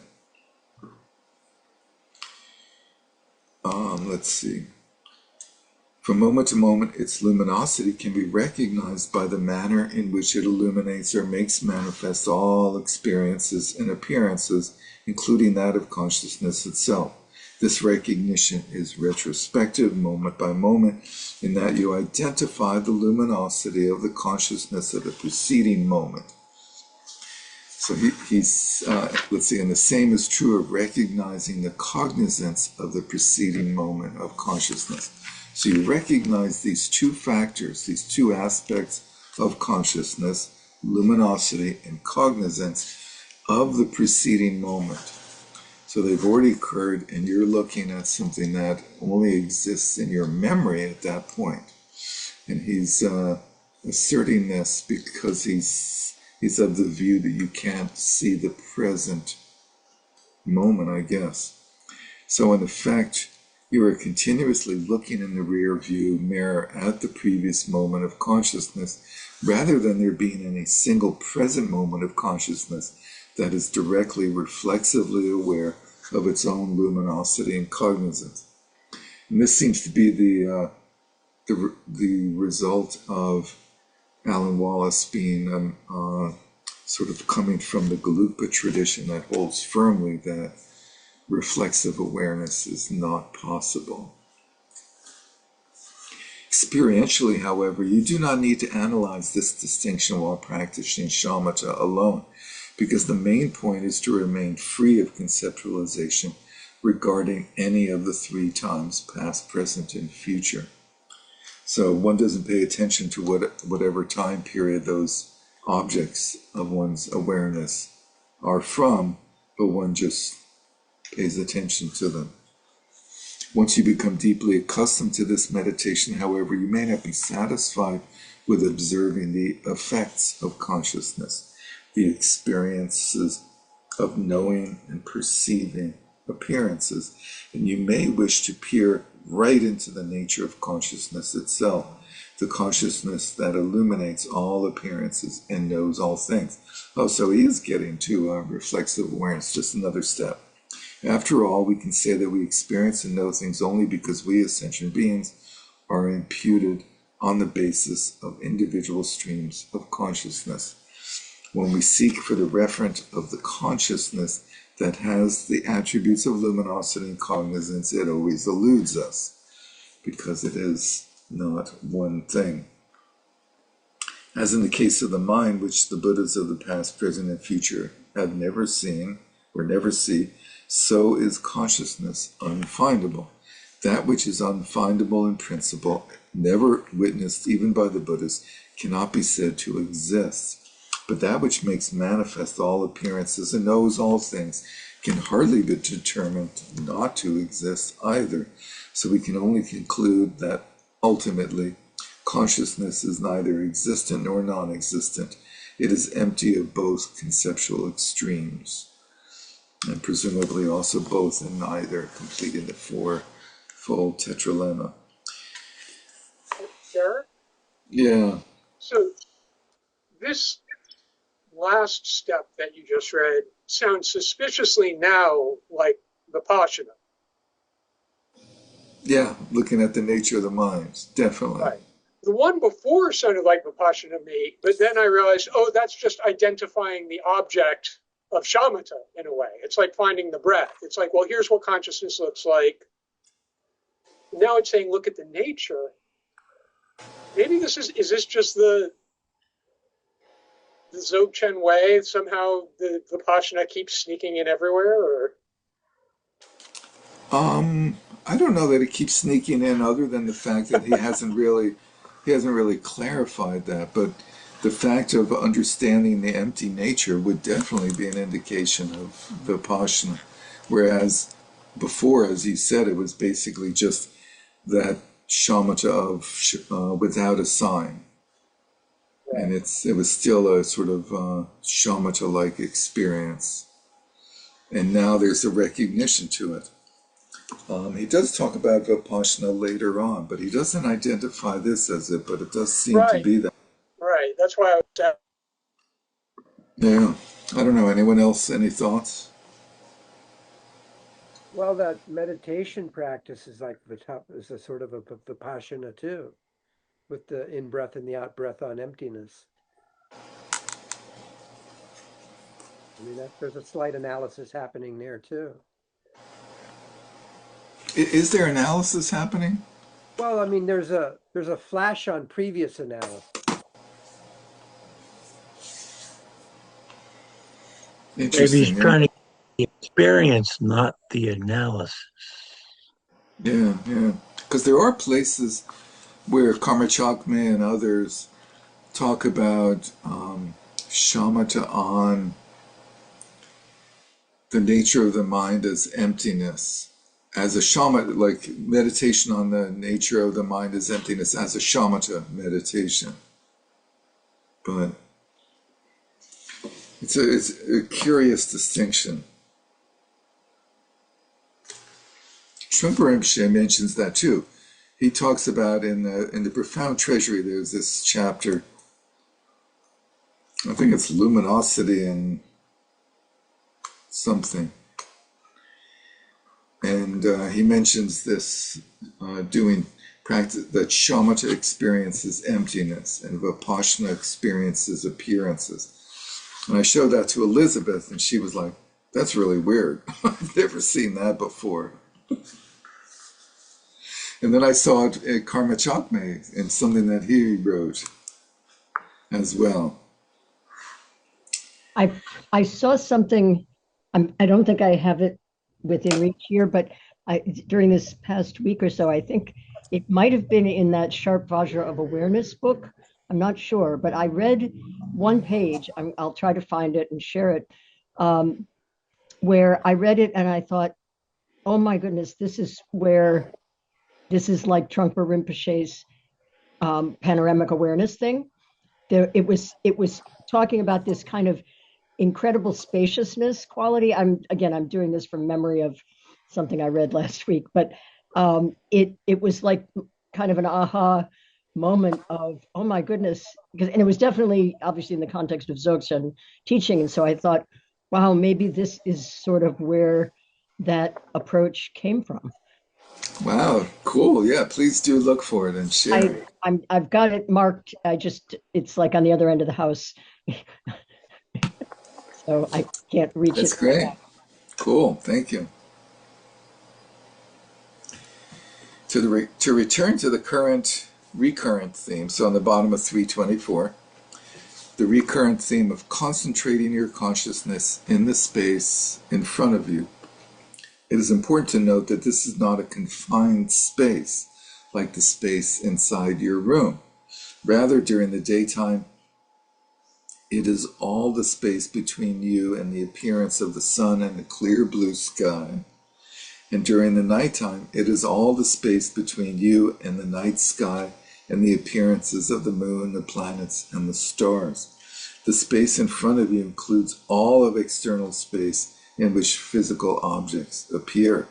Let's see. From moment to moment, its luminosity can be recognized by the manner in which it illuminates or makes manifest all experiences and appearances, including that of consciousness itself. This recognition is retrospective, moment by moment, in that you identify the luminosity of the consciousness of the preceding moment. So he's let's see, and the same is true of recognizing the cognizance of the preceding moment of consciousness. So you recognize these two factors, these two aspects of consciousness, luminosity and cognizance of the preceding moment. So they've already occurred, and you're looking at something that only exists in your memory at that point. And he's asserting this because he's of the view that you can't see the present moment, I guess. So in effect, you are continuously looking in the rear view mirror at the previous moment of consciousness, rather than there being any single present moment of consciousness that is directly reflexively aware of its own luminosity and cognizance. And this seems to be the result of Alan Wallace being sort of coming from the Gelugpa tradition that holds firmly that reflexive awareness is not possible. Experientially, however, you do not need to analyze this distinction while practicing shamatha alone, because the main point is to remain free of conceptualization regarding any of the three times, past, present, and future. So one doesn't pay attention to whatever time period those objects of one's awareness are from, but one just pays attention to them. Once you become deeply accustomed to this meditation, however, you may not be satisfied with observing the effects of consciousness, the experiences of knowing and perceiving appearances, and you may wish to peer right into the nature of consciousness itself, the consciousness that illuminates all appearances and knows all things. Oh, so he is getting to reflexive awareness, just another step. After all, we can say that we experience and know things only because we as sentient beings are imputed on the basis of individual streams of consciousness. When we seek for the referent of the consciousness that has the attributes of luminosity and cognizance, it always eludes us, because it is not one thing. As in the case of the mind, which the Buddhas of the past, present, and future have never seen or never see, so is consciousness unfindable. That which is unfindable in principle, never witnessed even by the Buddhas, cannot be said to exist. But that which makes manifest all appearances and knows all things can hardly be determined not to exist either. So we can only conclude that ultimately consciousness is neither existent nor non-existent. It is empty of both conceptual extremes. and presumably also both and neither, completing the four-fold tetralemma. Derek? Yeah. So this last step that you just read sounds suspiciously now like Vipassana. Yeah, looking at the nature of the mind, definitely. Right. The one before sounded like Vipassana to me, but then I realized, oh, that's just identifying the object of shamatha in a way. It's like finding the breath. It's like, well, here's what consciousness looks like. Now it's saying, look at the nature. Maybe this is this just the Dzogchen way? Somehow the Vipassana keeps sneaking in everywhere, or I don't know that it keeps sneaking in, other than the fact that he hasn't really clarified that. But the fact of understanding the empty nature would definitely be an indication of Vipassana. Whereas before, as he said, it was basically just that shamatha of without a sign. And it was still a sort of shamatha-like experience. And now there's a recognition to it. He does talk about Vipassana later on, but he doesn't identify this as it, but it does seem to right, be that. right. That's why I was. Yeah. I don't know. Anyone else? Any thoughts? Well, that meditation practice is like is a sort of a Vipassana too, with the in breath and the out breath on emptiness. I mean, there's a slight analysis happening there too. Is there analysis happening? Well, I mean, there's a flash on previous analysis. Maybe he's Interesting. Yeah. trying to get the experience, not the analysis. Yeah. Yeah. Because there are places where Karmachakme and others talk about shamatha on the nature of the mind as emptiness, as a shamatha, like meditation on the nature of the mind as emptiness, as a shamatha meditation. But it's a curious distinction. Trungpa Rinpoche mentions that too. He talks about in the Profound Treasury. There's this chapter. I think it's luminosity and something. And he mentions this doing practice, that shamatha experiences emptiness and Vipassana experiences appearances. And I showed that to Elizabeth, and she was like, "That's really weird. I've never seen that before." And then I saw it at Karma Chakme in something that he wrote as well. I saw something. I don't think I have it within reach here, but during this past week or so, I think it might have been in that Sharp Vajra of Awareness book. I'm not sure, but I read one page. I'll try to find it and share it, where I read it and I thought, oh my goodness, this is like Trungpa Rinpoche's panoramic awareness thing. It was talking about this kind of incredible spaciousness quality. I'm doing this from memory of something I read last week, but it was like kind of an aha moment of, oh my goodness, and it was definitely obviously in the context of Dzogchen teaching, and so I thought, wow, maybe this is sort of where that approach came from. Wow, cool. Yeah, please do look for it and share it. I've got it marked. It's like on the other end of the house, so I can't reach That's it right great. now. Cool. Thank you. To return to the recurrent theme, so on the bottom of 324, the recurrent theme of concentrating your consciousness in the space in front of you. It is important to note that this is not a confined space like the space inside your room. Rather, during the daytime, it is all the space between you and the appearance of the sun and the clear blue sky. And during the nighttime, it is all the space between you and the night sky and the appearances of the moon, the planets, and the stars. The space in front of you includes all of external space in which physical objects appear.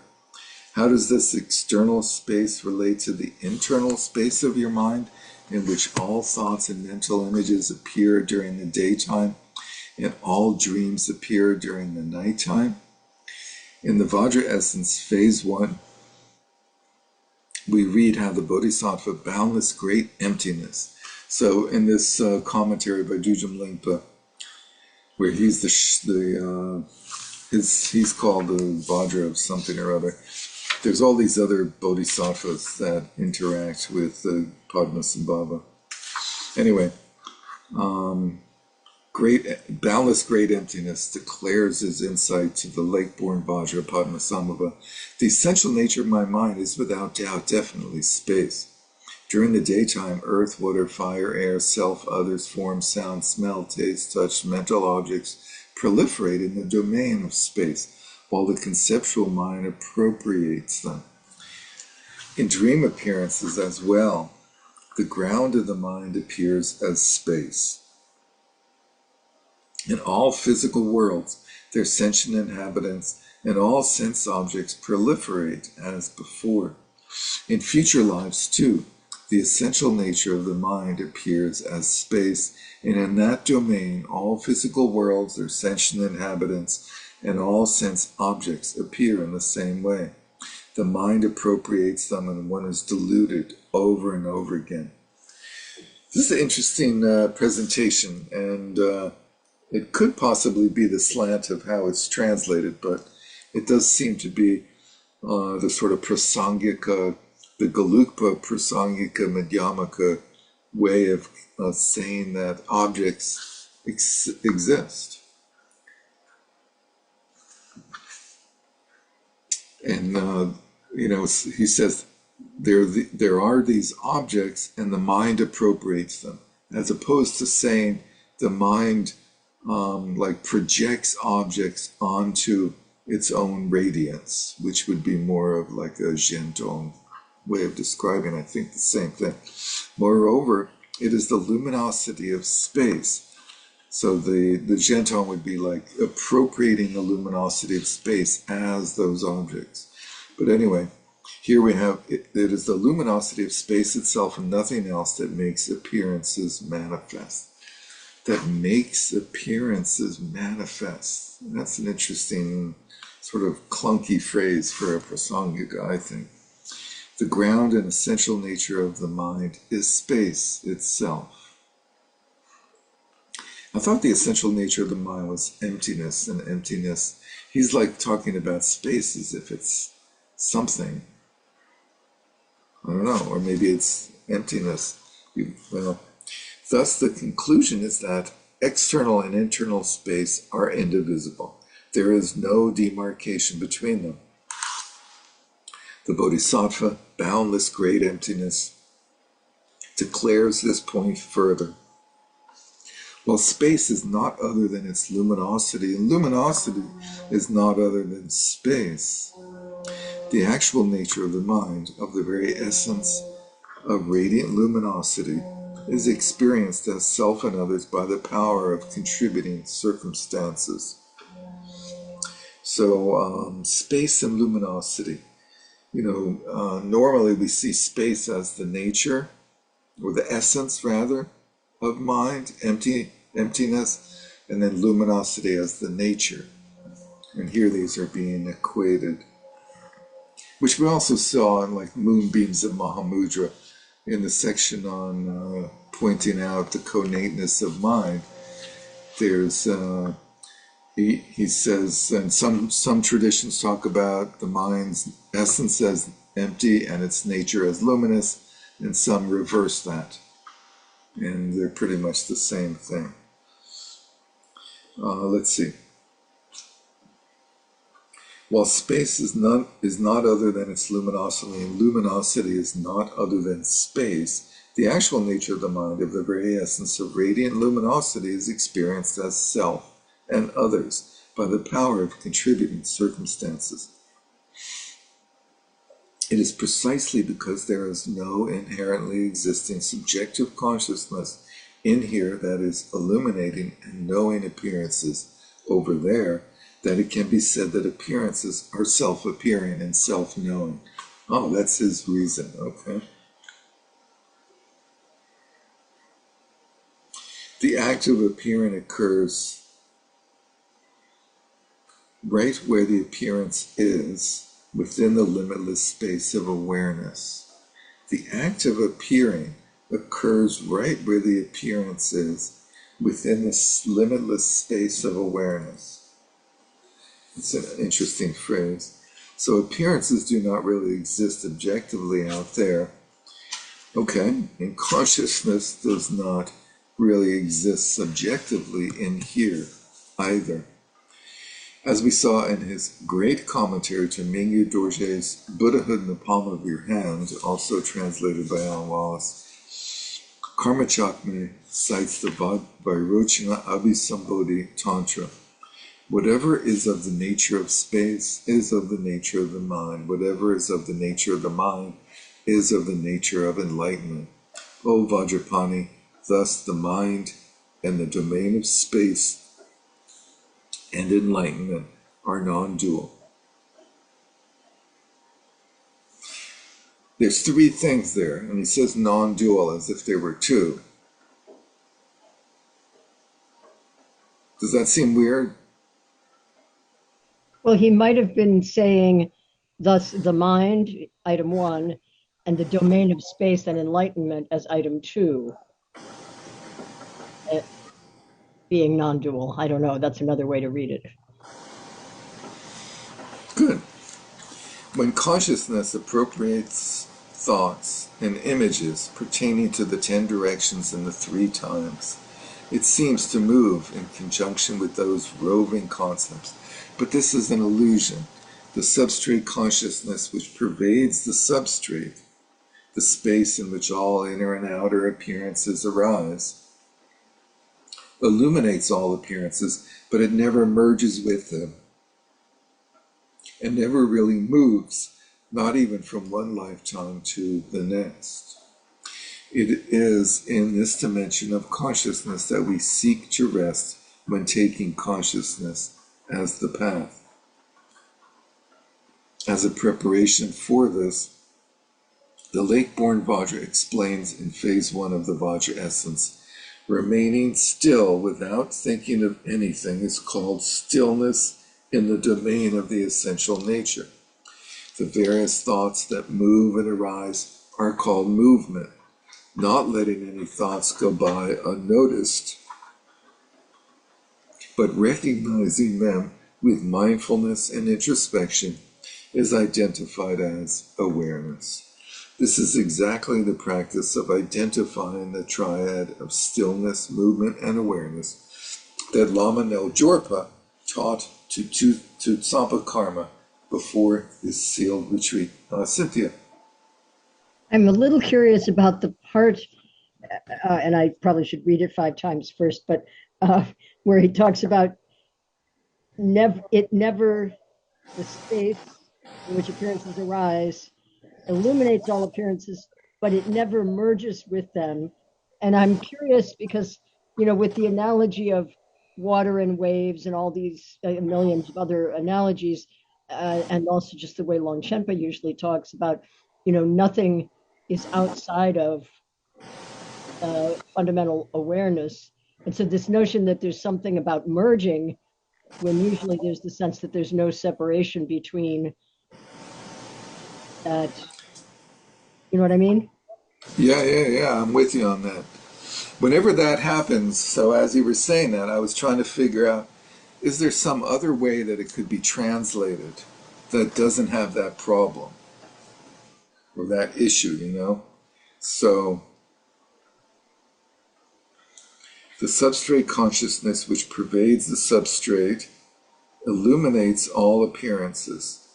How does this external space relate to the internal space of your mind, in which all thoughts and mental images appear during the daytime and all dreams appear during the nighttime? In the Vajra Essence, Phase 1, we read how the Bodhisattva boundless great emptiness. So in this commentary by Dujam Lingpa, where he's he's called the Vajra of something or other, there's all these other bodhisattvas that interact with Padmasambhava. Anyway, boundless great emptiness declares his insight to the lake-born Vajra Padmasambhava. The essential nature of my mind is without doubt definitely space. During the daytime, earth, water, fire, air, self, others, form, sound, smell, taste, touch, mental objects proliferate in the domain of space, while the conceptual mind appropriates them. In dream appearances as well, the ground of the mind appears as space. In all physical worlds, their sentient inhabitants and all sense objects proliferate as before. In future lives, too, the essential nature of the mind appears as space, and in that domain, all physical worlds, their sentient inhabitants, and all sense objects appear in the same way. The mind appropriates them, and one is deluded over and over again. This is an interesting presentation, and it could possibly be the slant of how it's translated, but it does seem to be the sort of prasangika, the Galukpa prasangika madhyamaka way of saying that objects exist. And, he says there are these objects and the mind appropriates them, as opposed to saying the mind projects objects onto its own radiance, which would be more of like a Zhentong way of describing, I think, the same thing. Moreover, it is the luminosity of space. So the Zhentong would be like appropriating the luminosity of space as those objects. But anyway, here we have, it is the luminosity of space itself and nothing else that makes appearances manifest. That makes appearances manifest. That's an interesting sort of clunky phrase for a prasangika, I think. The ground and essential nature of the mind is space itself. I thought the essential nature of the mind was emptiness, and emptiness, he's like talking about space as if it's something. I don't know, or maybe it's emptiness. Thus the conclusion is that external and internal space are indivisible. There is no demarcation between them. The Bodhisattva, boundless great emptiness, declares this point further. While space is not other than its luminosity, and luminosity is not other than space, the actual nature of the mind, of the very essence of radiant luminosity, is experienced as self and others by the power of contributing circumstances. So, space and luminosity. Normally we see space as the nature, or the essence rather, of mind, emptiness, and then luminosity as the nature. And here these are being equated, which we also saw in like Moonbeams of Mahamudra in the section on pointing out the connateness of mind. There's he says, and some traditions talk about the mind's essence as empty and its nature as luminous, and some reverse that. And they're pretty much the same thing. Let's see. While space is not other than its luminosity, and luminosity is not other than space, the actual nature of the mind, of the very essence of radiant luminosity, is experienced as self and others by the power of contributing circumstances. It is precisely because there is no inherently existing subjective consciousness in here that is illuminating and knowing appearances over there that it can be said that appearances are self-appearing and self-knowing. Oh, that's his reason, okay. The act of appearing occurs right where the appearance is, within the limitless space of awareness. The act of appearing occurs right where the appearance is, within this limitless space of awareness. It's an interesting phrase. So appearances do not really exist objectively out there. Okay, and consciousness does not really exist subjectively in here either. As we saw in his great commentary to Mingyu Dorje's Buddhahood in the Palm of Your Hand, also translated by Alan Wallace, Karma Chakme cites the Vairochana Abhisambodhi Tantra. Whatever is of the nature of space is of the nature of the mind. Whatever is of the nature of the mind is of the nature of enlightenment. O Vajrapani, thus the mind and the domain of space and enlightenment are non-dual. There's three things there, and he says non-dual as if there were two. Does that seem weird? Well, he might have been saying, thus the mind, item 1, and the domain of space and enlightenment as item 2, being non-dual. I don't know. That's another way to read it. Good. When consciousness appropriates thoughts and images pertaining to the 10 directions and the 3 times, it seems to move in conjunction with those roving concepts. But this is an illusion. The substrate consciousness which pervades the substrate, the space in which all inner and outer appearances arise, illuminates all appearances, but it never merges with them, and never really moves, not even from one lifetime to the next. It is in this dimension of consciousness that we seek to rest when taking consciousness as the path. As a preparation for this, the lake-born Vajra explains in phase 1 of the Vajra essence, remaining still without thinking of anything is called stillness in the domain of the essential nature. The various thoughts that move and arise are called movement. Not letting any thoughts go by unnoticed, but recognizing them with mindfulness and introspection is identified as awareness. This is exactly the practice of identifying the triad of stillness, movement, and awareness that Lama Neljorpa taught to Tsongpa Karma before his sealed retreat. Cynthia. I'm a little curious about the part, and I probably should read it 5 times first, but where he talks about the space in which appearances arise illuminates all appearances, but it never merges with them. And I'm curious because, with the analogy of water and waves and all these millions of other analogies, and also just the way Longchenpa usually talks about, nothing is outside of fundamental awareness. And so this notion that there's something about merging, when usually there's the sense that there's no separation between that. You know what I mean? Yeah, I'm with you on that. Whenever that happens, so as you were saying that, I was trying to figure out, is there some other way that it could be translated that doesn't have that problem or that issue, So, the substrate consciousness which pervades the substrate illuminates all appearances,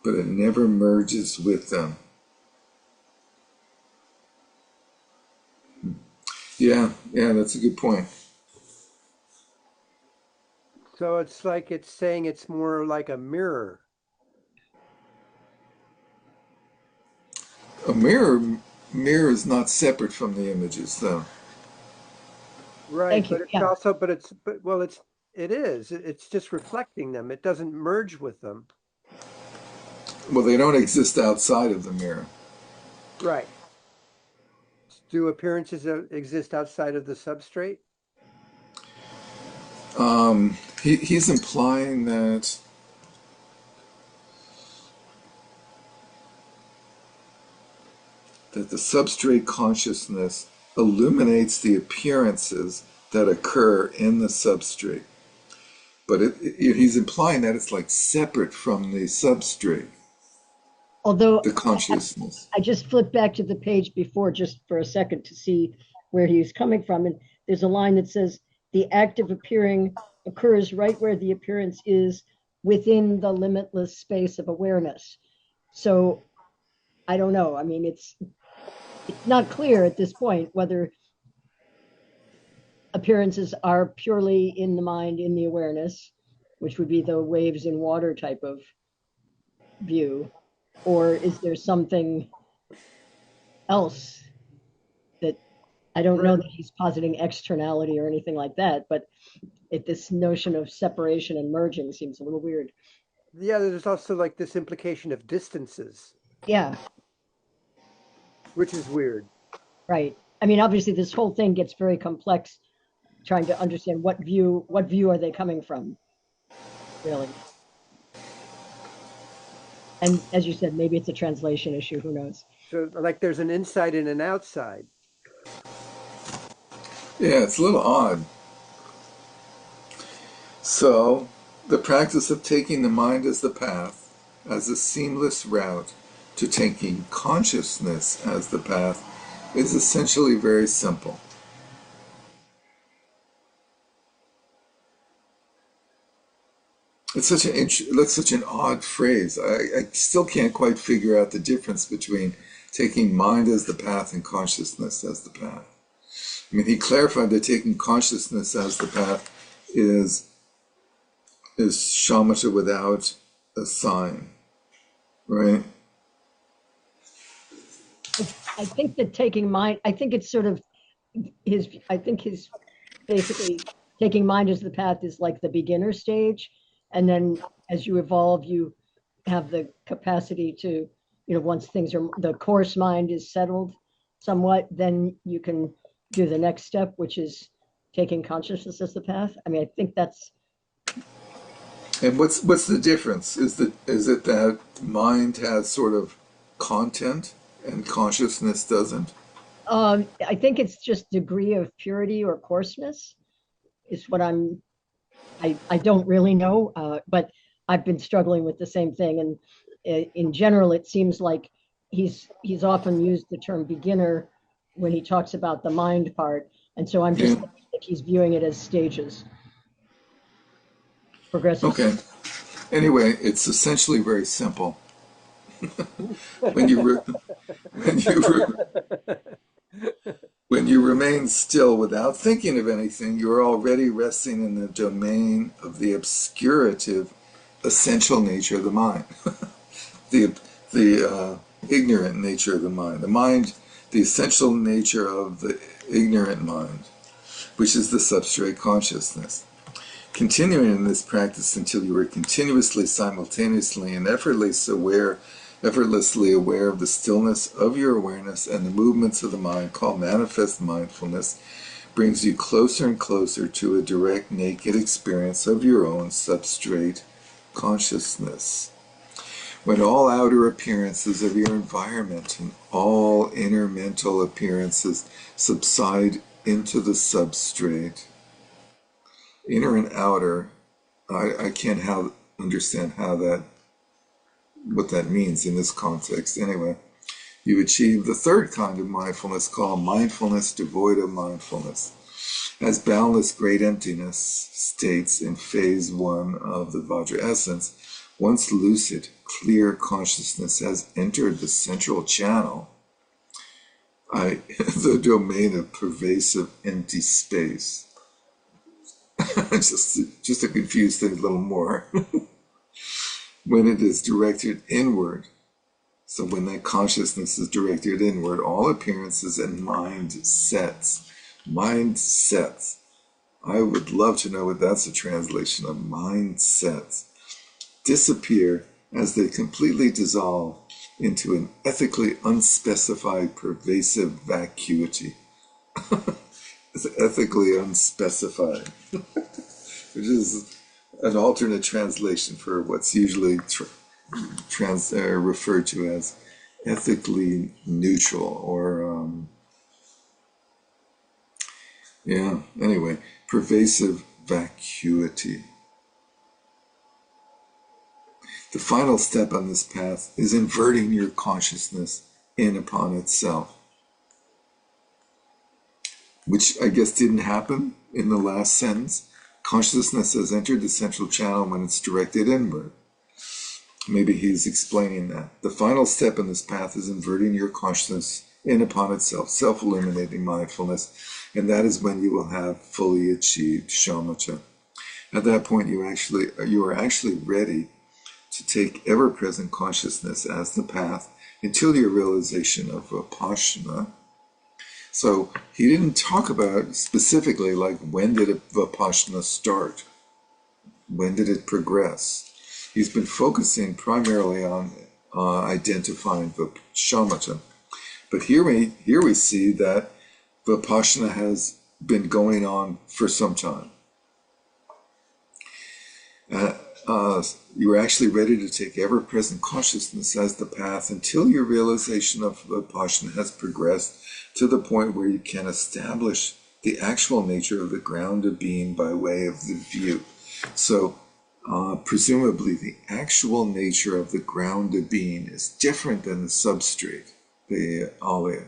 but it never merges with them. Yeah, that's a good point. So it's like it's saying it's more like a mirror. A mirror is not separate from the images, though. Right, Thank but you. it's Yeah. also, well, it is. It's just reflecting them. It doesn't merge with them. Well, they don't exist outside of the mirror. Right. Do appearances exist outside of the substrate? He's implying that the substrate consciousness illuminates the appearances that occur in the substrate. But he's implying that it's like separate from the substrate, Although the consciousness. I just flipped back to the page before just for a second to see where he's coming from. And there's a line that says, the act of appearing occurs right where the appearance is within the limitless space of awareness. So I don't know. I mean, it's not clear at this point whether appearances are purely in the mind, in the awareness, which would be the waves in water type of view, or is there something else that I don't know Right. that he's positing externality or anything like that, but this notion of separation and merging seems a little weird. Yeah, there's also like this implication of distances, Yeah, which is weird. right. I mean, obviously, this whole thing gets very complex trying to understand what view are they coming from, really. And as you said, maybe it's a translation issue. Who knows? So like there's an inside and an outside. Yeah, it's a little odd. So, the practice of taking the mind as the path, as a seamless route to taking consciousness as the path, is essentially very simple. It's such an odd phrase. I still can't quite figure out the difference between taking mind as the path and consciousness as the path. I mean, he clarified that taking consciousness as the path is shamatha without a sign, right? I think that taking mind, I think it's sort of I think his basically taking mind as the path is like the beginner stage. And then as you evolve, you have the capacity to, once the course mind is settled somewhat, then you can do the next step, which is taking consciousness as the path. I mean, I think that's, And what's the difference? Is it that mind has sort of content and consciousness doesn't? I think it's just degree of purity or coarseness is what I don't really know, but I've been struggling with the same thing. And in general, it seems like he's often used the term beginner when he talks about the mind part. And so I'm just Yeah. thinking that he's viewing it as stages, progressive Okay. stages. Anyway, it's essentially very simple. When you re- when you re- when you remain still without thinking of anything, you are already resting in the domain of the obscurative, essential nature of the mind. the ignorant nature of the mind. The mind, the essential nature of the ignorant mind, which is the substrate consciousness. Continuing in this practice until you are continuously, simultaneously, and effortlessly aware of the stillness of your awareness and the movements of the mind, called manifest mindfulness, brings you closer and closer to a direct, naked experience of your own substrate consciousness. When all outer appearances of your environment and all inner mental appearances subside into the substrate, inner and outer, I can't understand what that means in this context. Anyway, you achieve the third kind of mindfulness called mindfulness devoid of mindfulness. As boundless great emptiness states in phase 1 of the Vajra essence, once lucid, clear consciousness has entered the central channel, the domain of pervasive empty space. just to confuse things a little more. When it is directed inward, so when that consciousness is directed inward, all appearances and mindsets I would love to know what that's a translation of. Mindsets disappear as they completely dissolve into an ethically unspecified pervasive vacuity. It's ethically unspecified, which is an alternate translation for what's usually referred to as ethically neutral, or anyway, pervasive vacuity. The final step on this path is inverting your consciousness in upon itself, which I guess didn't happen in the last sentence. Consciousness has entered the central channel when it's directed inward. Maybe he's explaining that. The final step in this path is inverting your consciousness in upon itself, self-illuminating mindfulness, and that is when you will have fully achieved shamatha. At that point, you are actually ready to take ever-present consciousness as the path until your realization of Vipassana. So he didn't talk about specifically like when did Vipassana start? When did it progress? He's been focusing primarily on identifying shamatha. But here we see that Vipassana has been going on for some time. You are actually ready to take ever-present consciousness as the path until your realization of Vipassana has progressed to the point where you can establish the actual nature of the ground of being by way of the view. So, presumably, the actual nature of the ground of being is different than the substrate, the alaya,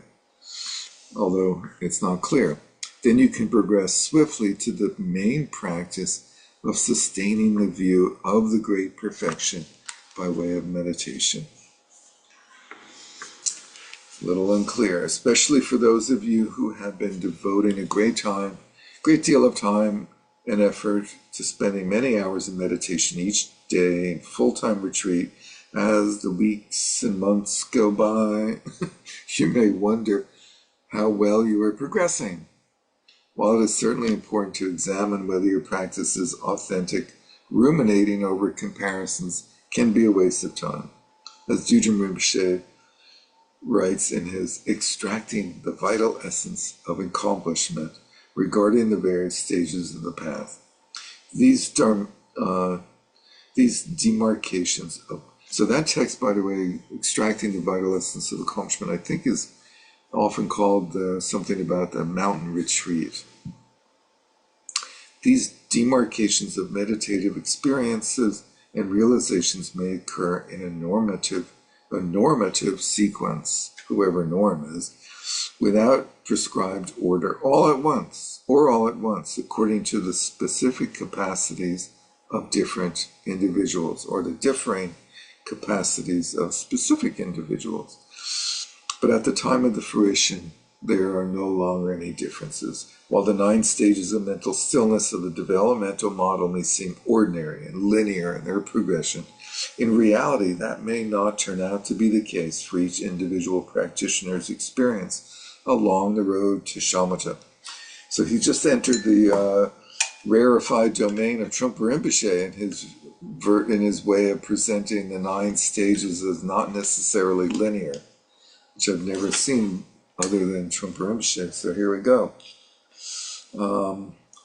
although it's not clear. Then you can progress swiftly to the main practice of sustaining the view of the great perfection by way of meditation. A little unclear, especially for those of you who have been devoting a great deal of time and effort to spending many hours in meditation each day in full-time retreat. As the weeks and months go by, you may wonder how well you are progressing. While it is certainly important to examine whether your practice is authentic, ruminating over comparisons can be a waste of time. As Jujun Rinpoche writes in his Extracting the Vital Essence of Accomplishment regarding the various stages of the path, these demarcations of... So that text, by the way, Extracting the Vital Essence of Accomplishment, I think is often called something about the mountain retreat. These demarcations of meditative experiences and realizations may occur in a normative sequence, whoever norm is, without prescribed order, all at once, according to the specific capacities of different individuals, or the differing capacities of specific individuals. But at the time of the fruition, there are no longer any differences. While the 9 stages of mental stillness of the developmental model may seem ordinary and linear in their progression, in reality, that may not turn out to be the case for each individual practitioner's experience along the road to shamatha. So he just entered the rarefied domain of Trungpa Rinpoche in his way of presenting the 9 stages as not necessarily linear, which I've never seen other than Trungpa Rinpoche. So here we go.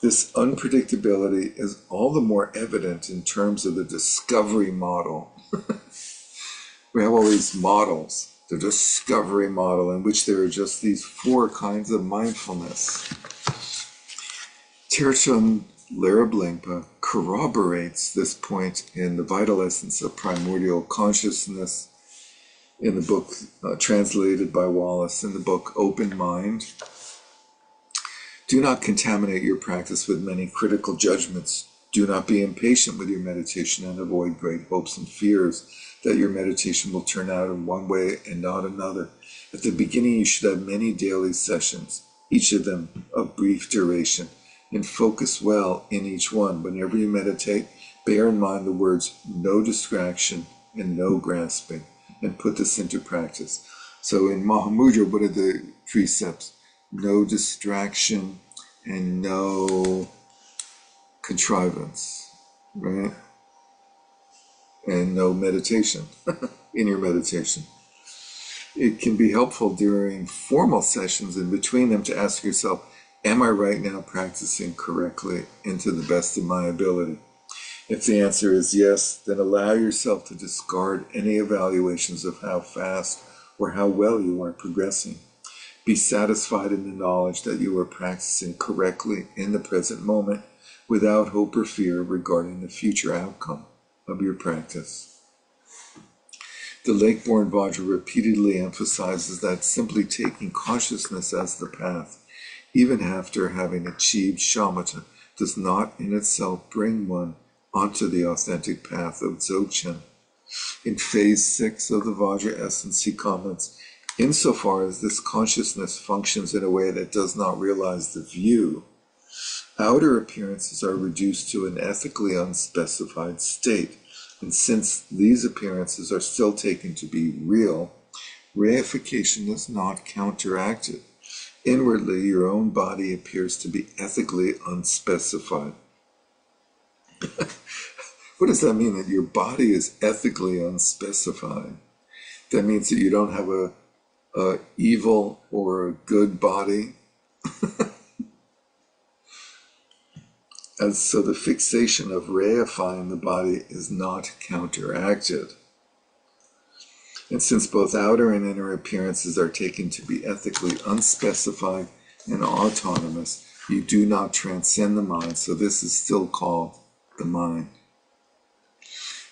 This unpredictability is all the more evident in terms of the discovery model. We have all these models, the discovery model, in which there are just these 4 kinds of mindfulness. Tertön Leriblingpa corroborates this point in The Vital Essence of Primordial Consciousness, in the book translated by Wallace, in the book Open Mind. Do not contaminate your practice with many critical judgments. Do not be impatient with your meditation and avoid great hopes and fears that your meditation will turn out in one way and not another. At the beginning, you should have many daily sessions, each of them of brief duration, and focus well in each one. Whenever you meditate, bear in mind the words no distraction and no grasping, and put this into practice. So in Mahamudra, what are the precepts? No distraction and no contrivance, right? And no meditation in your meditation. It can be helpful during formal sessions in between them to ask yourself, am I right now practicing correctly and to the best of my ability? If the answer is yes, then allow yourself to discard any evaluations of how fast or how well you are progressing. Be satisfied in the knowledge that you are practicing correctly in the present moment without hope or fear regarding the future outcome of your practice. The Lake-born Vajra repeatedly emphasizes that simply taking consciousness as the path, even after having achieved shamatha, does not in itself bring one onto the authentic path of Dzogchen. In phase 6 of the Vajra essence, he comments, insofar as this consciousness functions in a way that does not realize the view, outer appearances are reduced to an ethically unspecified state. And since these appearances are still taken to be real, reification is not counteracted. Inwardly, your own body appears to be ethically unspecified. What does that mean, that your body is ethically unspecified? That means that you don't have a evil or a good body. And so the fixation of reifying the body is not counteracted. And since both outer and inner appearances are taken to be ethically unspecified and autonomous, you do not transcend the mind, so this is still called the mind.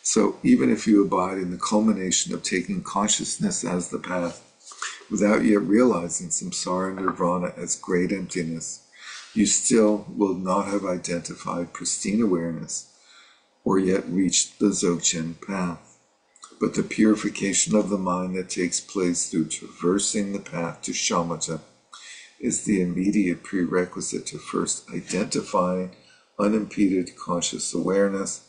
So even if you abide in the culmination of taking consciousness as the path, without yet realizing samsara and nirvana as great emptiness, you still will not have identified pristine awareness or yet reached the Dzogchen path. But the purification of the mind that takes place through traversing the path to shamatha is the immediate prerequisite to first identifying unimpeded conscious awareness,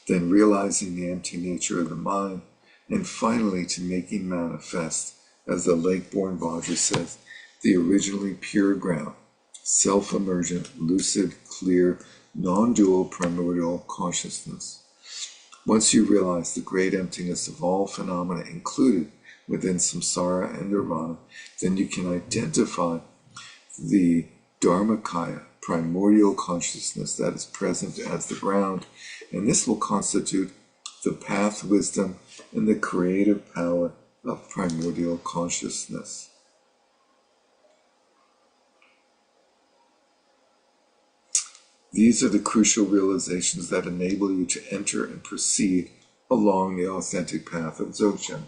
then realizing the empty nature of the mind, and finally to making manifest, as the Lake-born Vajra says, the originally pure ground, self-emergent, lucid, clear, non-dual primordial consciousness. Once you realize the great emptiness of all phenomena included within samsara and nirvana, then you can identify the Dharmakaya, primordial consciousness that is present as the ground, and this will constitute the path wisdom and the creative power of primordial consciousness. These are the crucial realizations that enable you to enter and proceed along the authentic path of Dzogchen.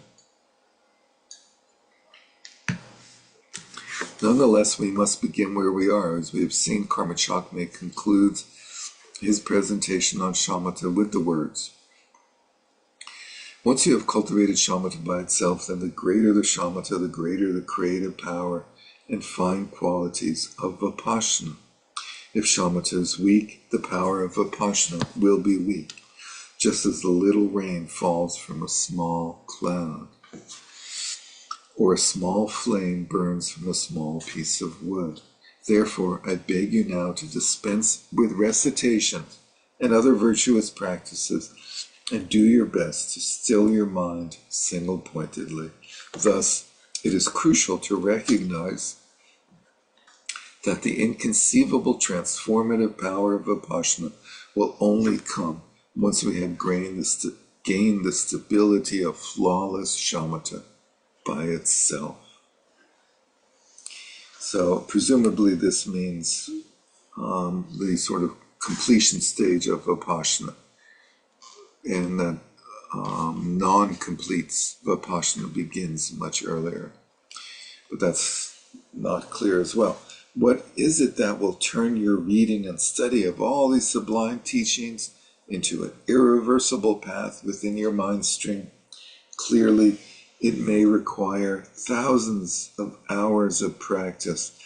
Nonetheless, we must begin where we are. As we have seen, Karma Chakme concludes his presentation on shamatha with the words, once you have cultivated shamatha by itself, then the greater the shamatha, the greater the creative power and fine qualities of vipassana. If shamatha is weak, the power of vipassana will be weak, just as the little rain falls from a small cloud, or a small flame burns from a small piece of wood. Therefore, I beg you now to dispense with recitation and other virtuous practices, and do your best to still your mind single-pointedly. Thus, it is crucial to recognize that the inconceivable transformative power of vipassana will only come once we have gained the stability of flawless shamatha by itself. So presumably this means the sort of completion stage of vipassana, and that non-complete vipassana begins much earlier. But that's not clear as well. What is it that will turn your reading and study of all these sublime teachings into an irreversible path within your mind stream? Clearly, it may require thousands of hours of practice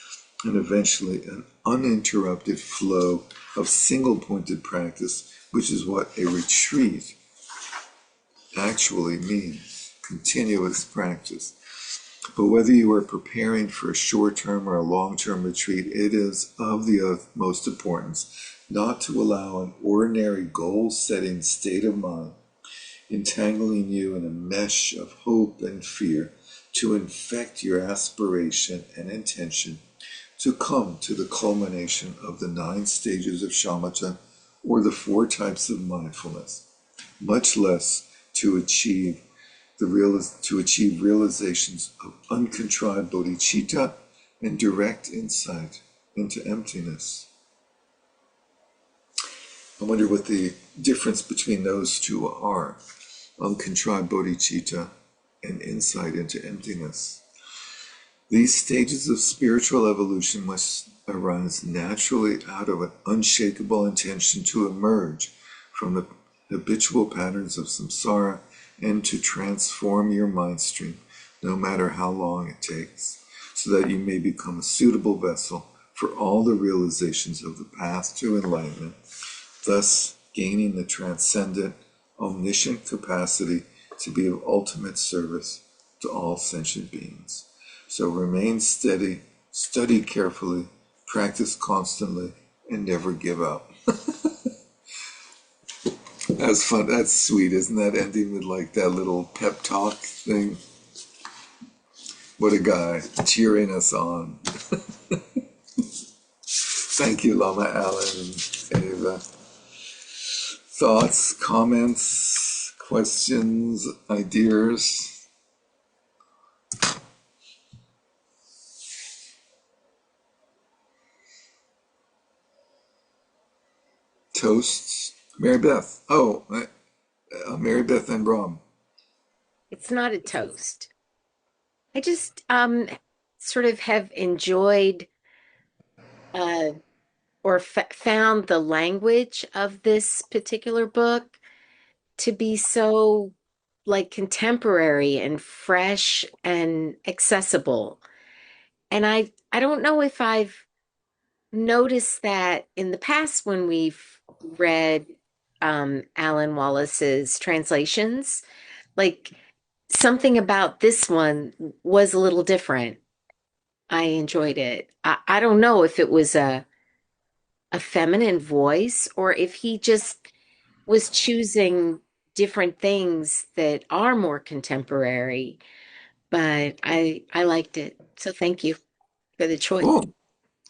and eventually an uninterrupted flow of single-pointed practice, which is what a retreat actually means, continuous practice. But whether you are preparing for a short-term or a long-term retreat, it is of the utmost importance not to allow an ordinary goal-setting state of mind entangling you in a mesh of hope and fear to infect your aspiration and intention to come to the culmination of the 9 stages of shamatha or the 4 types of mindfulness, much less to achieve realizations of uncontrived bodhicitta and direct insight into emptiness. I wonder what the difference between those two are, uncontrived bodhicitta and insight into emptiness. These stages of spiritual evolution must arise naturally out of an unshakable intention to emerge from the habitual patterns of samsara and to transform your mind stream, no matter how long it takes, so that you may become a suitable vessel for all the realizations of the path to enlightenment, thus gaining the transcendent, omniscient capacity to be of ultimate service to all sentient beings. So remain steady, study carefully, practice constantly, and never give up. That's fun. That's sweet, isn't that? Ending with like that little pep talk thing. What a guy, cheering us on. Thank you, Lama Allen and Ava. Thoughts, comments, questions, ideas? Toasts? Mary Beth. Oh, Mary Beth and Brom. It's not a toast. I just sort of have enjoyed uh or found the language of this particular book to be so like contemporary and fresh and accessible. And I don't know if I've noticed that in the past when we've read Alan Wallace's translations, like something about this one was a little different. I enjoyed it. I don't know if it was a feminine voice or if he just was choosing different things that are more contemporary, but I liked it. So thank you for the choice. Cool,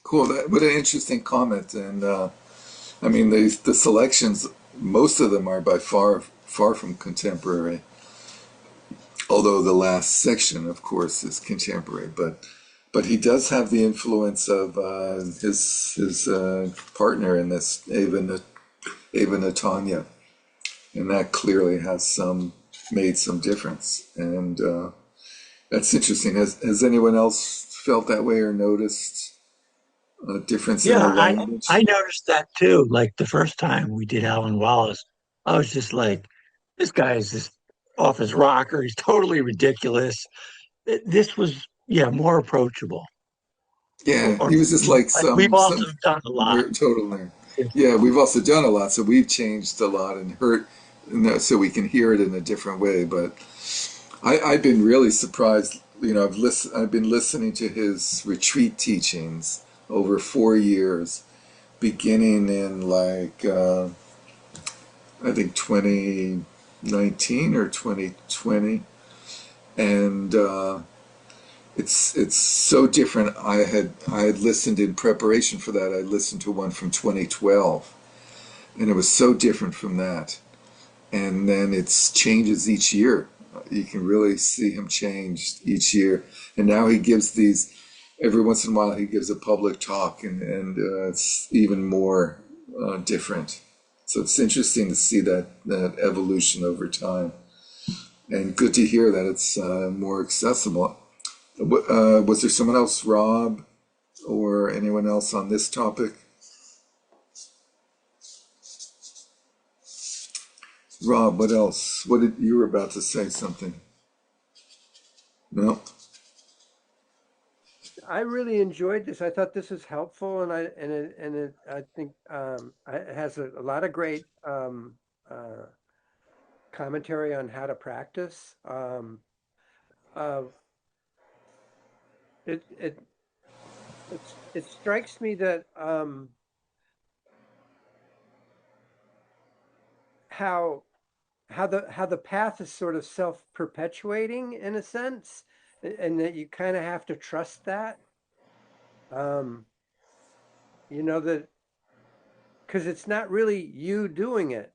cool. What an interesting comment. And I mean, the selections, most of them are by far from contemporary. Although the last section, of course, is contemporary, but he does have the influence of his partner in this, Ava Natanya, and that clearly has made some difference. And that's interesting. Has anyone else felt that way or noticed a difference in the Yeah, language? I noticed that too. Like the first time we did Alan Wallace, I was just like, this guy is just off his rocker. He's totally ridiculous. This was, yeah, more approachable. Yeah, Or he was just like like we've also some done a lot. total nerd. Yeah, we've also done a lot, so we've changed a lot and heard, so we can hear it in a different way. But I've been really surprised. I've been listening to his retreat teachings over 4 years, beginning in like I think 2019 or 2020, and it's so different. I had listened in preparation for that. I listened to one from 2012, and it was so different from that. And then it's changes each year. You can really see him change each year. And now he gives these every once in a while. He gives a public talk, and it's even more different. So it's interesting to see that evolution over time, and good to hear that it's more accessible. Was there someone else, Rob, or anyone else on this topic? Rob, what else? What did you were about to say something? No. I really enjoyed this. I thought this was helpful, and I think it has a lot of great uh, commentary on how to practice. Uh, it it it strikes me that how the path is sort of self-perpetuating in a sense, and that you kind of have to trust that. Um, that because it's not really you doing it.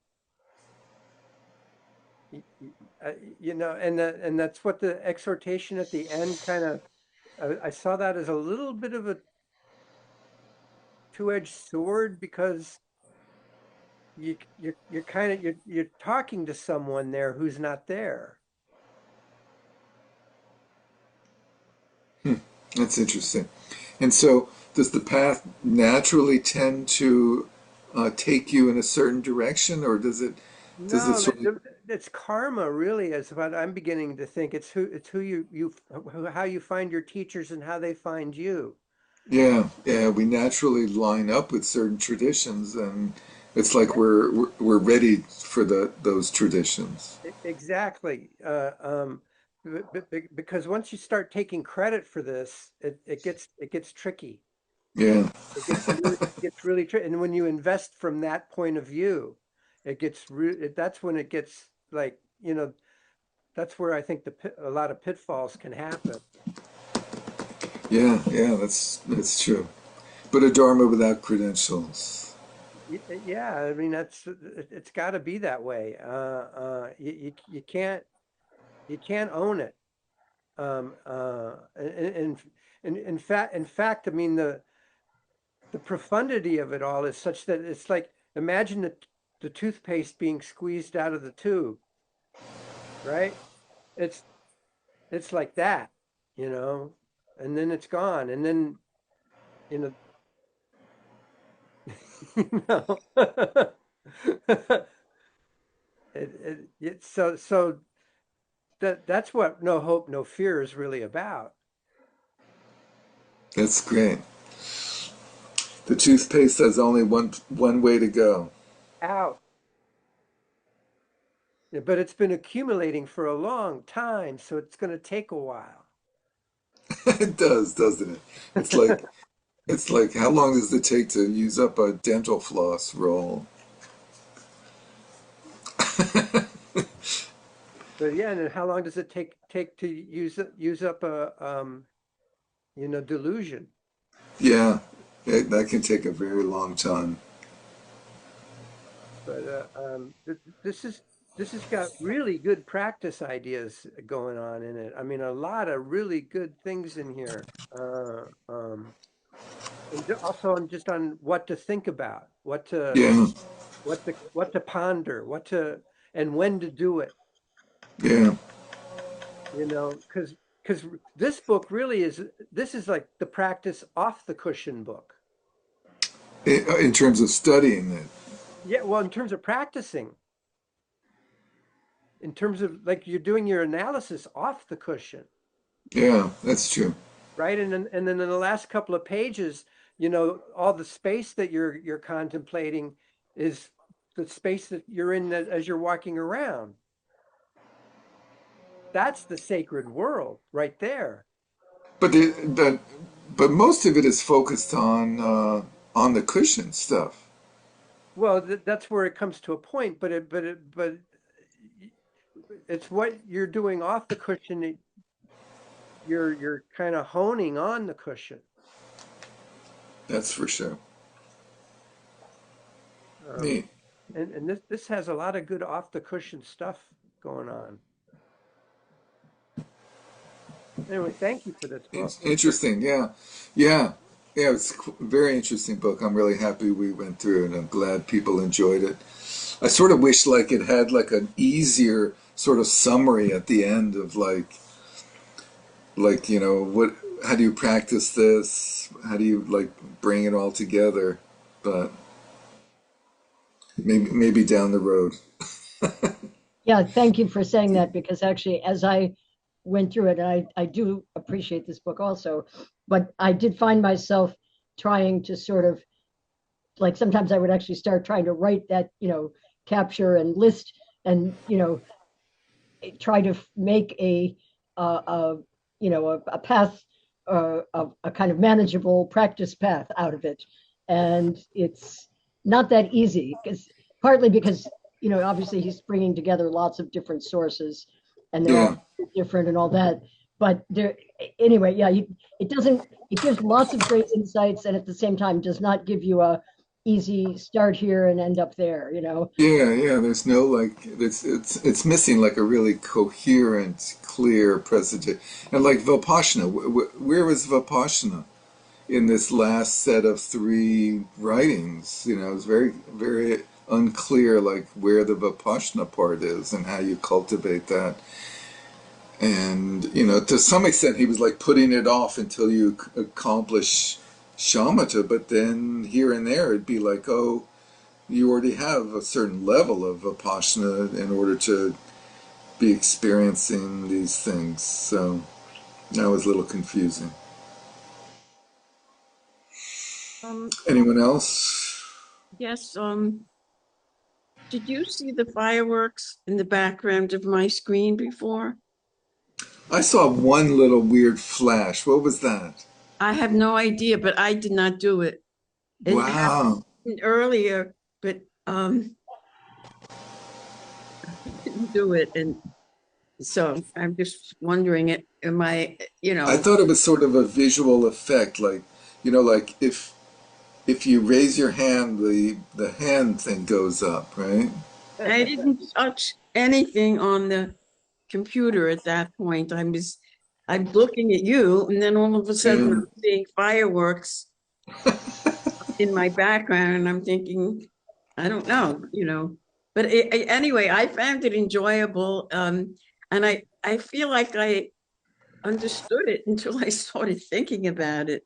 And that's what the exhortation at the end kind of. I saw that as a little bit of a two-edged sword because you're kind of you're talking to someone there who's not there. That's interesting. And so, does the path naturally tend to take you in a certain direction, or does it No, sort of? it's karma really is what I'm beginning to think. It's who how you find your teachers and how they find you. Yeah, yeah, we naturally line up with certain traditions, and it's like Yeah, we're ready for those traditions. exactly. Because once you start taking credit for this, it gets tricky. Yeah, It gets really tricky. And when you invest from that point of view, that's when it gets like, that's where I think a lot of pitfalls can happen. yeah, yeah. That's true. But a dharma without credentials. Yeah, I mean it's got to be that way. You can't own it. And in fact, I mean the profundity of it all is such that it's like imagine the toothpaste being squeezed out of the tube, right? It's it's like that, you know, and then it's gone, and then you know, you know, so that's what no hope, no fear is really about. That's great. The toothpaste has only one way to go. Out. Yeah, but it's been accumulating for a long time, so it's going to take a while. It does, doesn't it? It's like it's like how long does it take to use up a dental floss roll? But yeah, and then how long does it take to use up a delusion? Yeah, that can take a very long time. But this has got really good practice ideas going on in it. I mean, a lot of really good things in here. And also on just on what to think about, Yeah, what to ponder, and when to do it. yeah. Because this book really this is like the practice off the cushion book. In terms of studying it. Yeah, well, in terms of practicing, in terms of like you're doing your analysis off the cushion, Yeah, that's true. right? And then in the last couple of pages, all the space that you're contemplating is the space that you're in as you're walking around. That's the sacred world right there. But but most of it is focused on the cushion stuff. Well, that's where it comes to a point, but it's what you're doing off the cushion. You're kind of honing on the cushion. That's for sure. Um, Neat. and this has a lot of good off the cushion stuff going on. Anyway, thank you for this book. It's interesting. Yeah, yeah, yeah. It's a very interesting book. I'm really happy we went through it, and I'm glad people enjoyed it. I sort of wish like it had like an easier sort of summary at the end of like what how do you practice this? How do you like bring it all together? But maybe down the road. Yeah, thank you for saying that because actually, as I went through it, and I do appreciate this book also, but I did find myself trying to sort of like sometimes I would actually start trying to write that, capture and list and, try to make a a path, a kind of manageable practice path out of it. And it's not that easy because partly because you know, obviously he's bringing together lots of different sources, and they're Yeah. all different and all that. But there, anyway, yeah, it doesn't. It gives lots of great insights, and at the same time does not give you a easy start here and end up there. You know. Yeah, yeah. There's no like it's missing like a really coherent, clear presentation. And like Vipassana, where was Vipassana in this last set of three writings? You know, it's very unclear like where the Vipassana part is and how you cultivate that. And you know, to some extent, he was like putting it off until you accomplish shamatha. But then here and there, it'd be like, oh, you already have a certain level of vipassana in order to be experiencing these things. So that was a little confusing. Um, Anyone else? yes, did you see the fireworks in the background of my screen before? I saw one little weird flash. What was that? I have no idea, but I did not do it. It Wow. happened earlier, but I didn't do it. And so I'm just wondering, am I, I thought it was sort of a visual effect, like you know, like if you raise your hand, the hand thing goes up, right? I didn't touch anything on the computer at that point. I'm looking at you, and then all of a sudden Yeah. I'm seeing fireworks in my background, and I'm thinking, I don't know. But anyway, I found it enjoyable, and I feel like I understood it until I started thinking about it,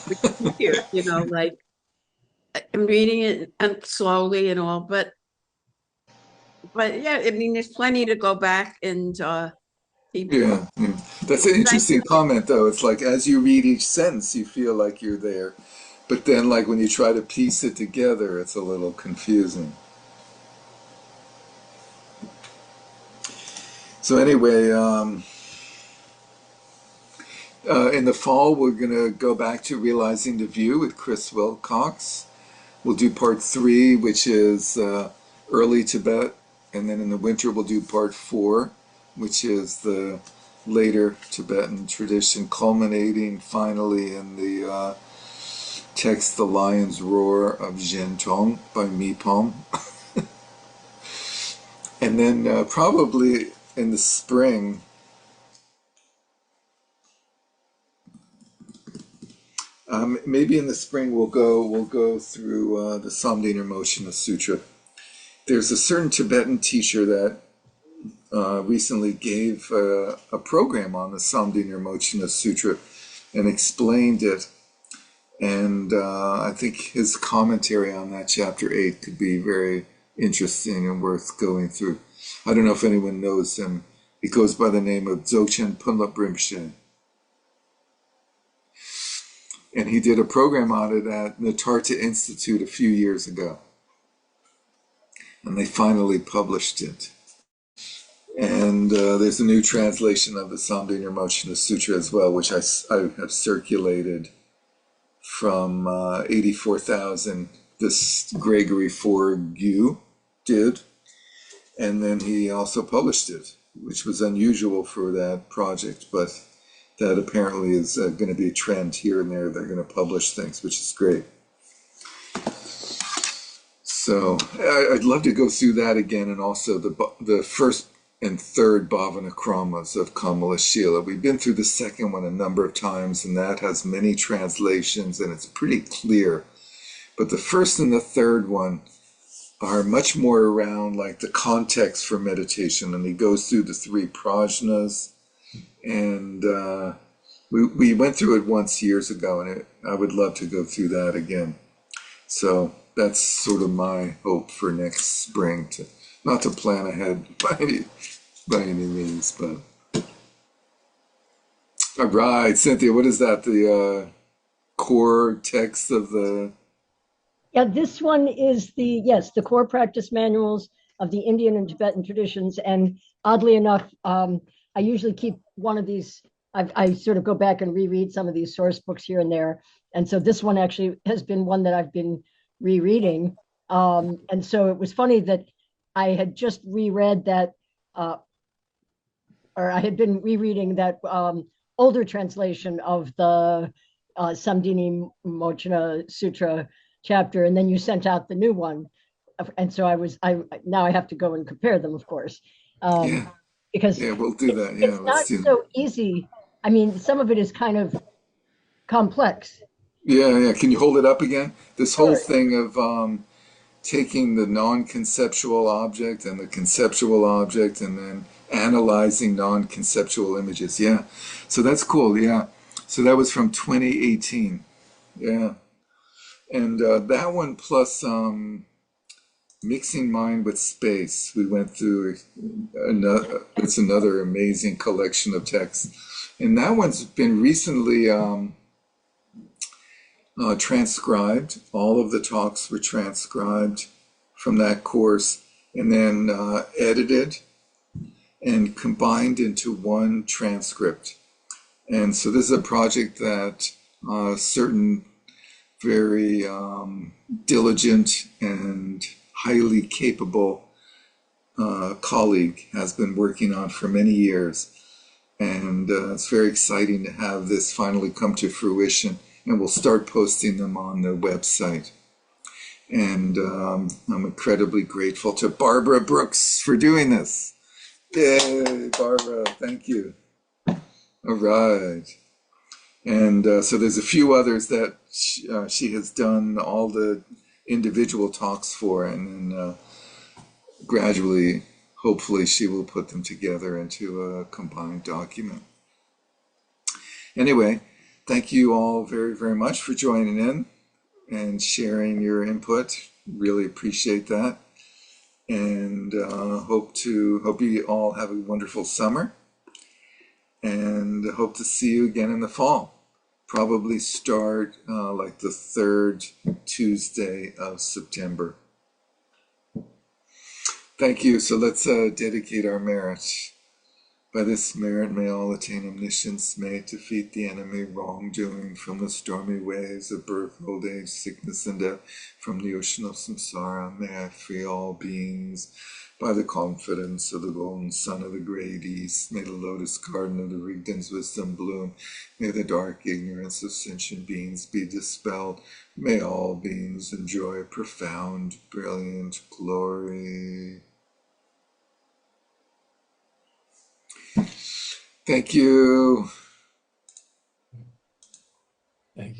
which is weird, like I'm reading it and slowly and all, but yeah, I mean, there's plenty to go back and keep. Yeah, yeah. That's an Thank interesting you. comment, though. It's like as you read each sentence, you feel like you're there. But then, like when you try to piece it together, it's a little confusing. So, anyway, in the fall, we're going to go back to Realizing the View with Chris Wilcox. We'll do part three, which is early Tibet. And then in the winter, we'll do part four, which is the later Tibetan tradition, culminating finally in the text The Lion's Roar of Zhentong by Mipom. And then probably in the spring, maybe in the spring we'll go through the Samdhina Moshana Sutra. There's a certain Tibetan teacher that recently gave a program on the Samdhina Mochina Sutra and explained it. And I think his commentary on that chapter 8 could be very interesting and worth going through. I don't know if anyone knows him. He goes by the name of Dzogchen Punlap Rinpoche. And he did a program on it at Natarta Institute a few years ago. And they finally published it. And there's a new translation of the Samdhina Mochina Sutra as well, which I have circulated from 84,000. This Gregory Forgue did. And then he also published it, which was unusual for that project, but that apparently is going to be a trend here and there. They're going to publish things, which is great. So I'd love to go through that again, and also the first and third Bhavana Kramas of Kamala Shila. We've been through the second one a number of times, and that has many translations, and it's pretty clear. But the first and the third one are much more around like the context for meditation, and he goes through the three prajnas, and we went through it once years ago, and I would love to go through that again. So that's sort of my hope for next spring, to not to plan ahead by any means, but all right, Cynthia, what is that? The core text of the Yeah, this one is the core practice manuals of the Indian and Tibetan traditions. And oddly enough, I usually keep one of these. I sort of go back and reread some of these source books here and there. And so this one actually has been one that I've been rereading. And so it was funny that I had just reread that, or I had been rereading that older translation of the Samdini Mochana Sutra chapter, and then you sent out the new one, and so I now I have to go and compare them, of course, Yeah. because Yeah, we'll do that. Yeah, it's let's not do that. so easy. I mean, some of it is kind of complex. Yeah, yeah. Can you hold it up again? This whole Sure. thing of taking the non-conceptual object and the conceptual object and then analyzing non-conceptual images. Yeah. So that's cool. Yeah. So that was from 2018. Yeah. And that one plus mixing mind with space. We went through another, it's another amazing collection of texts. And that one's been recently transcribed. All of the talks were transcribed from that course and then edited and combined into one transcript. And so this is a project that certain very diligent and highly capable colleague has been working on for many years. And it's very exciting to have this finally come to fruition. And we'll start posting them on the website. And I'm incredibly grateful to Barbara Brooks for doing this. Yay, Barbara, thank you. All right. And so there's a few others that she has done all the individual talks for, and then gradually, hopefully, she will put them together into a combined document. Anyway, thank you all very, very much for joining in and sharing your input. Really appreciate that. And hope you all have a wonderful summer, and hope to see you again in the fall. Probably start like the third Tuesday of September. Thank you. So let's dedicate our merit. By this merit may all attain omniscience, may defeat the enemy wrongdoing from the stormy waves of birth, old age, sickness, and death, from the ocean of samsara. May I free all beings by the confidence of the golden sun of the great east. May the lotus garden of the Rigden's wisdom bloom. May the dark ignorance of sentient beings be dispelled. May all beings enjoy profound, brilliant glory. Thank you. Thank you.